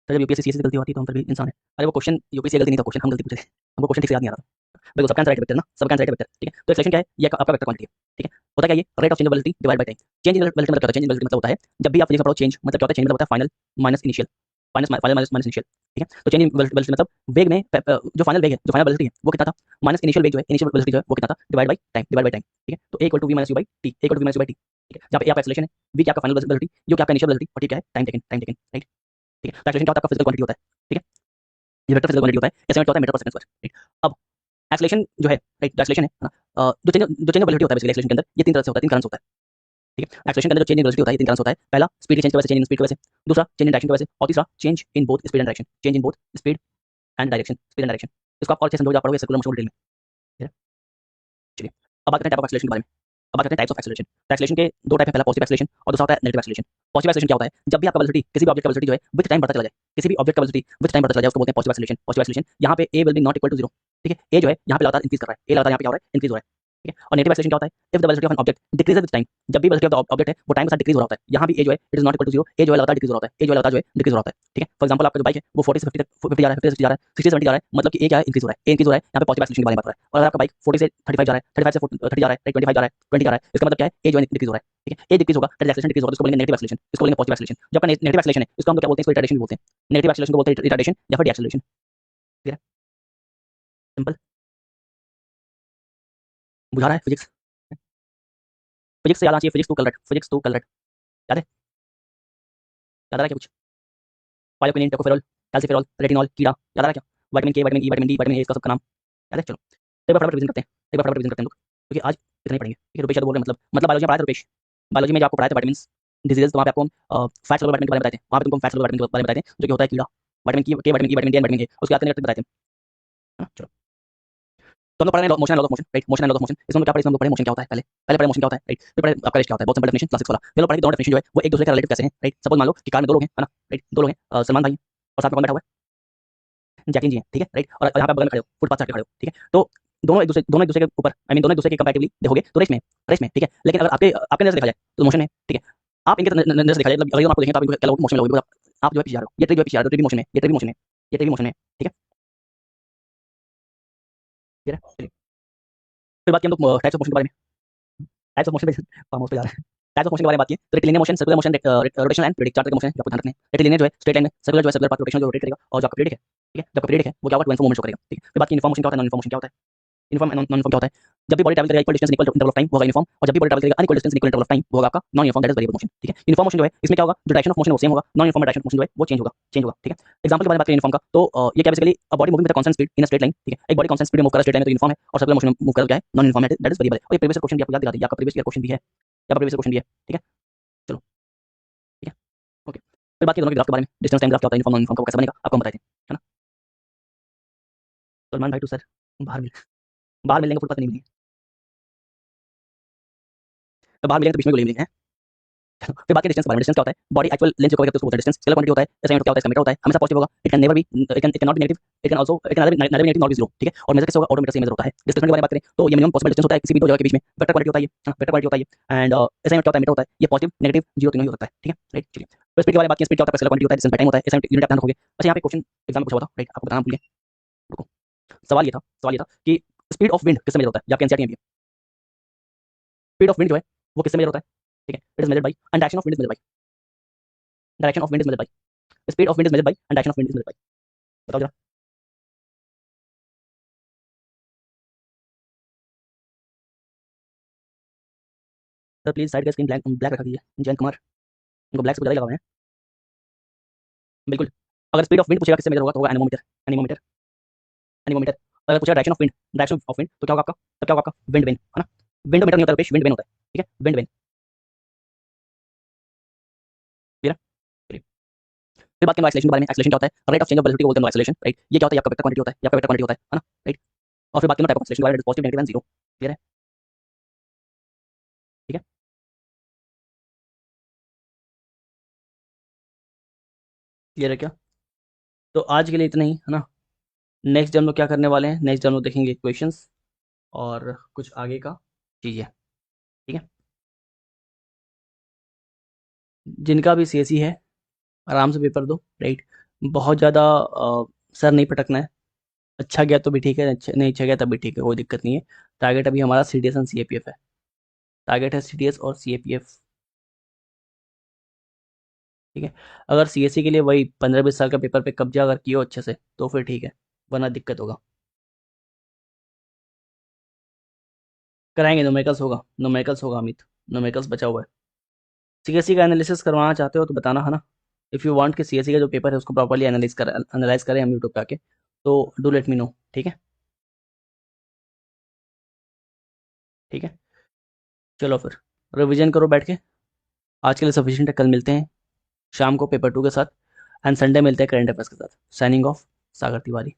तो जब यूपीएससी सीएससी से गलती होती है तो हम फिर भी इंसान है। अरे वो क्वेश्चन यूपीएससी गलती नहीं था, क्वेश्चन हम गलती पूछे थे, हमको क्वेश्चन ठीक से याद नहीं आ रहा था। बिल्कुल सबका आंसर राइट वेक्टर ना, सबका आंसर राइट वेक्टर, ठीक है। तो एक्सेलरेशन क्या है, ये आपका वेक्टर क्वांटिटी है, ठीक है। होता क्या, ये rate of change of velocity divide by time. Change in velocity मतलब क्या होता है, चेंज इन वेलोसिटी मतलब होता है जब भी आप फिजिक्स में पढ़ो, चेंज मतलब क्या होता है, चेंज मतलब होता है final minus initial, final minus initial, ठीक है। तो चेंज इन वेलोसिटी मतलब वेग में जो फाइनल वेग है, जो फाइनल वेलोसिटी है वो कितना था, माइनस इनिशियल वेग जो है, इनिशियल वेलोसिटी जो है वो कितना था, divide by time, divide by time, ठीक है। तो a = v - u / t, a = v - u / t, ठीक है। जहाँ पे a आपका एक्सेलरेशन है, v क्या आपका फाइनल वेलोसिटी, u क्या आपका इनिशियल वेलोसिटी, और t क्या है टाइम टेकन, राइट, ठीक है। तो एक्सेलरेशन क्या होता है, आपका फिजिकल क्वांटिटी होता है, ठीक है। ये वेक्टर फिजिकल क्वांटिटी होता है, ऐसे में क्या होता है, मीटर पर सेकंड स्क्वायर, राइट। अब एक्सेलरेशन जो है, राइट, एक्सेलरेशन है ना, जो चेंज ऑफ वेलोसिटी होता है बेसिकली एक्सेलरेशन के अंदर, ये 3 तरह से होता है, 3 कारण से होता है। ठीक है। एक्सेलरेशन के अंदर जो चेंज इन वेलोसिटी होता है, ये तीन कारण से होता है। पहला स्पीड के चेंज की वजह से, चेंज इन स्पीड की वजह से, दूसरा चेंज इन डायरेक्शन की वजह से, और तीसरा change in both speed and direction, change in both speed and direction, speed and direction. इसको आप और अच्छे से समझोगे, आप पढ़ोगे सर्कुलर मोशन को डिटेल में। ठीक है? चलिए, अब बात करते हैं टाइप ऑफ एक्सेलरेशन के बारे में। अब बात करते हैं टाइप्स ऑफ एक्सेलरेशन। तो एक्सेलरेशन के दो टाइप है, पहला पॉजिटिव एक्सेलरेशन और दूसरा होता है नेगेटिव एक्सेलरेशन। पॉजिटिव एक्सेलरेशन क्या होता है? जब भी आपका वेलोसिटी, किसी भी ऑब्जेक्ट का वेलोसिटी जो है विद टाइम बढ़ता चला जाए, किसी भी ऑब्जेक्ट का वेलोसिटी विद टाइम बढ़ता चला जाए, उसको बोलते हैं पॉजिटिव एक्सेलरेशन। पॉजिटिव एक्सेलरेशन यहाँ पे a will be not equal to 0। ठीक है, ए जो है यहाँ पे लगातार इंक्रीज कर रहा है, ए लगातार यहाँ पे क्या हो रहा है, इंक्रीज हो रहा है। ठीक है, और नेगेटिव एक्सेलरेशन क्या होता है? If the velocity of an object decreases with time, जब भी वेलोसिटी ऑफ द ऑब्जेक्ट है वो टाइम के साथ डिक्रीज हो रहा होता है। यहाँ भी ए जो है it is not equal to 0, a जो है लगातार डिक्रीज हो रहा होता है, ए जो है लगातार जो है डिक्रीज हो रहा होता है। ठीक है, फॉर एग्जांपल आपका जो बाइक है वो 40 से 50 तक 50 जा रहा है, 50 से 60 जा रहा है, 60 से 70 जा रहा है, मतलब कि ए क्या है, इंक्रीज हो रहा है, ए इंक्रीज हो रहा है। यहाँ पे पॉजिटिव एक्सेलरेशन के बारे में बात हो रहा है। और अगर आपका बाइक 40 से 35 जा रहा है, 35 से 30 जा रहा है, 25 जा रहा है, 20 जा रहा है, इसका मतलब क्या है, ए जो है डिक्रीज हो रहा है। ठीक है, ए डिक्रीज होगा, एक्सेलरेशन डिक्रीज होगा, इसको बोलेंगे नेगेटिव एक्सेलरेशन, इसको बोलेंगे पॉजिटिव एक्सेलरेशन। जो आपका नेगेटिव एक्सेलरेशन है इसको हम क्या बोलते हैं, इसको रिटार्डेशन बोलते हैं। नेगेटिव एक्सेलरेशन को बोलते हैं रिटार्डेशन या फिर डिएक्सेलरेशन। क्लियर है? सिंपल। बुझा रहा है फिजिक्स? फिजिक्स से याद आना चाहिए, फिजिक्स टू कल रट, फिजिक्स टू कल रट। याद है? याद आ रहा है क्या कुछ? पायोक्विनिन, टोकोफेरॉल, कैल्सिफेरॉल, रेटिनॉल, कीड़ा, याद आ रहा है क्या? विटामिन के, vitamin E, vitamin D, vitamin A, इसका सबका नाम याद है? चलो एक बार फटाफट रिवीजन करते हैं, एक बार फटाफट रिवीजन करते हैं हम लोग, क्योंकि आज इतना ही पढ़ेंगे। ठीक है, रुपेश यादव बोल रहे हैं, मतलब बायोलॉजी में पढ़ाया था रुपेश। बायोलॉजी में जो आपको पढ़ाया था विटामिन डिजीजेस, तो वहाँ पे आपको हम फैट सॉल्युबल विटामिन के बारे में बताए थे, वहाँ पे तुमको फैट सॉल्युबल विटामिन के बारे में बताए थे, जो कि होता है कीड़ा। विटामिन के, vitamin E, vitamin D and vitamin A, उसके आते बताए थे। हाँ, चलो तो हम लोग पढ़ रहे हैं motion and laws of motion, right? Motion and laws of motion, इसमें क्या पढ़े, इसमें हम लोग पढ़े मोशन क्या होता है, पहले पढ़े मोशन क्या होता है, राइट? फिर पढ़े आपका रेस्ट क्या होता है, बहुत सिंपल डेफिनेशन, क्लासिक्स वाला। ये लोग पढ़े दोनों डेफिनेशन जो है वो एक दूसरे के रिलेटिव कैसे हैं, राइट? सपोज मान लो कि कार में दो लोग हैं, है ना, राइट? दो लोग हैं, सलमान भाई हैं और साथ में कौन बैठा हुआ है, जैकलीन जी हैं। ठीक है, राइट? और यहाँ पे आप बगल में खड़े हो, फुटपाथ साइड पे खड़े हो। ठीक है, तो दोनों एक दूसरे के ऊपर, आई मीन दोनों एक दूसरे के कंपैरेटिवली देखोगे तो रेस में, ठीक है। लेकिन अगर आपके आपके नजर से देखा जाए तो मोशन है। ठीक है, आप इनके नजर से देखा जाए, मतलब अगर हम आपको देखें तो आप इनको क्या लगोगे, मोशन में लगोगे, आप जो है पीछे जा रहे हो, ये ट्री जो है पीछे जा रहे हो, ट्री भी मोशन है, ये ट्री भी मोशन है, ये ट्री भी मोशन है। ठीक है, क्लियर है? चलिए फिर बात की हम लोग टाइप्स ऑफ मोशन के बारे में। टाइप्स ऑफ मोशन पे फार्म हाउस पे जा रहे हैं। टाइप्स ऑफ मोशन के बारे में बात की तो rectilinear motion, circular motion, rotational and periodic, चार तरह के मोशन है, आपको ध्यान रखना है। रेक्टिलिनियर जो है स्ट्रेट लाइन में, सर्कुलर जो है सर्कुलर पाथ रोटेशनल जो रोटेट करेगा, और जो आपका पीरियडिक है, ठीक है, जो आपका पीरियडिक है वो क्या होगा, to and fro movement show करेगा। ठीक है, फिर बात की यूनिफॉर्म मोशन क्या होता है, नॉन यूनिफॉर्म मोशन क्या होता है। यूनिफॉर्म एंड नॉन यूनिफॉर्म क्या होता है? जब भी बॉडी ट्रैवल करेगा equal distance equal interval of time होगा यूनिफॉर्म, और जब भी बॉडी ट्रैवल करेगा unequal distance equal interval of time होगा आपका non uniform, that is variable motion. ठीक है, यूनिफॉर्म मोशन जो है इसमें क्या होगा, जो डायरेक्शन ऑफ मोशन वो सेम होगा, non uniform direction of motion जो है वो चेंज होगा। ठीक है, एग्जांपल के बारे में बात करें यूनिफॉर्म का, तो ये क्या basically a body moving with a constant speed in a straight line. ठीक है, एक बॉडी कांस्टेंट स्पीड में मूव कर रहा है स्ट्रेट लाइन में तो यूनिफॉर्म है, और सर्कुलर मोशन में मूव कर रहा है क्या है, नॉन यूनिफॉर्म है, दैट इज वेरिएबल है। और ये प्रीवियस क्वेश्चन भी आपको याद दिला दिया, आपका प्रीवियस ईयर क्वेश्चन भी है, आपका प्रीवियस क्वेश्चन भी है। ठीक है, चलो ठीक है, ओके। फिर बात की दोनों के ग्राफ के बारे में, डिस्टेंस टाइम ग्राफ क्या होता है, यूनिफॉर्म नॉन यूनिफॉर्म का कैसे बनेगा, आपको हम बताए थे, है ना? सलमान भाई टू सर, बाहर मिलेंगे, फुटपाथ नहीं मिलेंगे, तो बाहर मिलेंगे तो बीच में गोली मिलेंगे। फिर बात करें डिस्टेंस के बारे में, डिस्टेंस क्या होता है, बॉडी एक्चुअल लेंथ से कवर करते हैं उसको बोलते हैं डिस्टेंस। स्केलर क्वांटिटी होता है, एसआई क्या होता है, इसका मीटर होता है, हमेशा पॉजिटिव होगा, it can never B, it can not be negative, it can also it can never be negative not be zero. ठीक है, और मेजर कैसे होगा, ऑटोमीटर से मेजर होता है। डिस्प्लेसमेंट के बारे में बात करें तो ये मिनिमम पॉसिबल डिस्टेंस होता है किसी भी दो जगह के बीच में, वेक्टर क्वांटिटी होता है ये, वेक्टर क्वांटिटी होता है ये। एंड एसआई क्या होता है, मीटर होता है, ये पॉजिटिव नेगेटिव जीरो तीनों ही हो सकता है। ठीक है, राइट? चलिए तो स्पीड के बारे में बात की, स्पीड क्या होता है, स्केलर क्वांटिटी होता है, डिस्टेंस बाय टाइम होता है, एसआई यूनिट आप ध्यान रखोगे। अच्छा यहाँ पे क्वेश्चन एग्जाम में पूछा हुआ था, राइट? आपको बताना भूल गया, रुको। सवाल ये था कि स्पीड ऑफ विंड किससे मेजर होता है, या एनसीईआरटी में भी स्पीड ऑफ विंड जो है वो किससे मेजर होता है। ठीक है, it is measured by, and direction of wind is measured by, direction of wind is measured by, speed of wind is measured by and direction of wind is measured by. बताओ जरा। Sir please side का screen black black रखा कीजिए, जयंत कुमार, उनको black से ज़्यादा ही लगा हुआ है। बिल्कुल, अगर स्पीड ऑफ विंड पूछेगा किससे मेजर होगा तो होगा एनेमोमीटर, एनीमोमीटर, एनीमोमीटर। अगर पूछेगा डायरेक्शन ऑफ विंड तो क्या होगा आपका, तब क्या होगा आपका, विंड वेन, है ना? विंडोमीटर नहीं होता रुपेश, विंड वेन होता है। ठीक है, विंड वेन, क्लियर है? चलिए फिर बात करें एक्सेलरेशन के बारे में। एक्सेलरेशन क्या होता है, rate of change of velocity को बोलते हैं एक्सेलरेशन, राइट? ये क्या होता है, आपका वेक्टर क्वांटिटी होता है, या आपका वेक्टर क्वांटिटी होता है ना, राइट? और फिर बात करें टाइप ऑफ एक्सेलरेशन के बारे में, positive negative and zero. Clear है? ठीक है, क्लियर है क्या? तो आज के लिए इतना ही, है ना? नेक्स्ट हम लोग क्या करने वाले हैं, नेक्स्ट हम लोग देखेंगे क्वेश्चंस और कुछ आगे का चीज़ें। ठीक है, जिनका भी सीएसई है आराम से पेपर दो, राइट? बहुत ज़्यादा सर नहीं पटकना है। अच्छा गया तो भी ठीक है, अच्छा नहीं अच्छा गया तब भी ठीक है, कोई दिक्कत नहीं है। टारगेट अभी हमारा सीडीएस एंड सीएपीएफ है, टारगेट है सीडीएस और सीएपीएफ। ठीक है, अगर सीएससी के लिए वही 15-20 साल का पेपर पे कब्जा अगर किए हो अच्छे से तो फिर ठीक है, वरना दिक्कत होगा। कराएंगे, नोमेरिकल्स होगा अमित, नोमेरिकल्स बचा हुआ है। सीएससी का एनालिसिस करवाना चाहते हो तो बताना, है ना? इफ़ यू वांट कि सीएससी का जो पेपर है उसको प्रॉपर्ली एनालाइज करें हम यूट्यूब पे आके, तो डू लेट मी नो। ठीक है, ठीक है, चलो फिर रिवीजन करो बैठ के। आज के लिए सफिशिएंट है, कल मिलते हैं शाम को पेपर 2 के साथ, एंड संडे मिलते हैं करंट अफेयर्स के साथ। साइनिंग ऑफ, सागर तिवारी।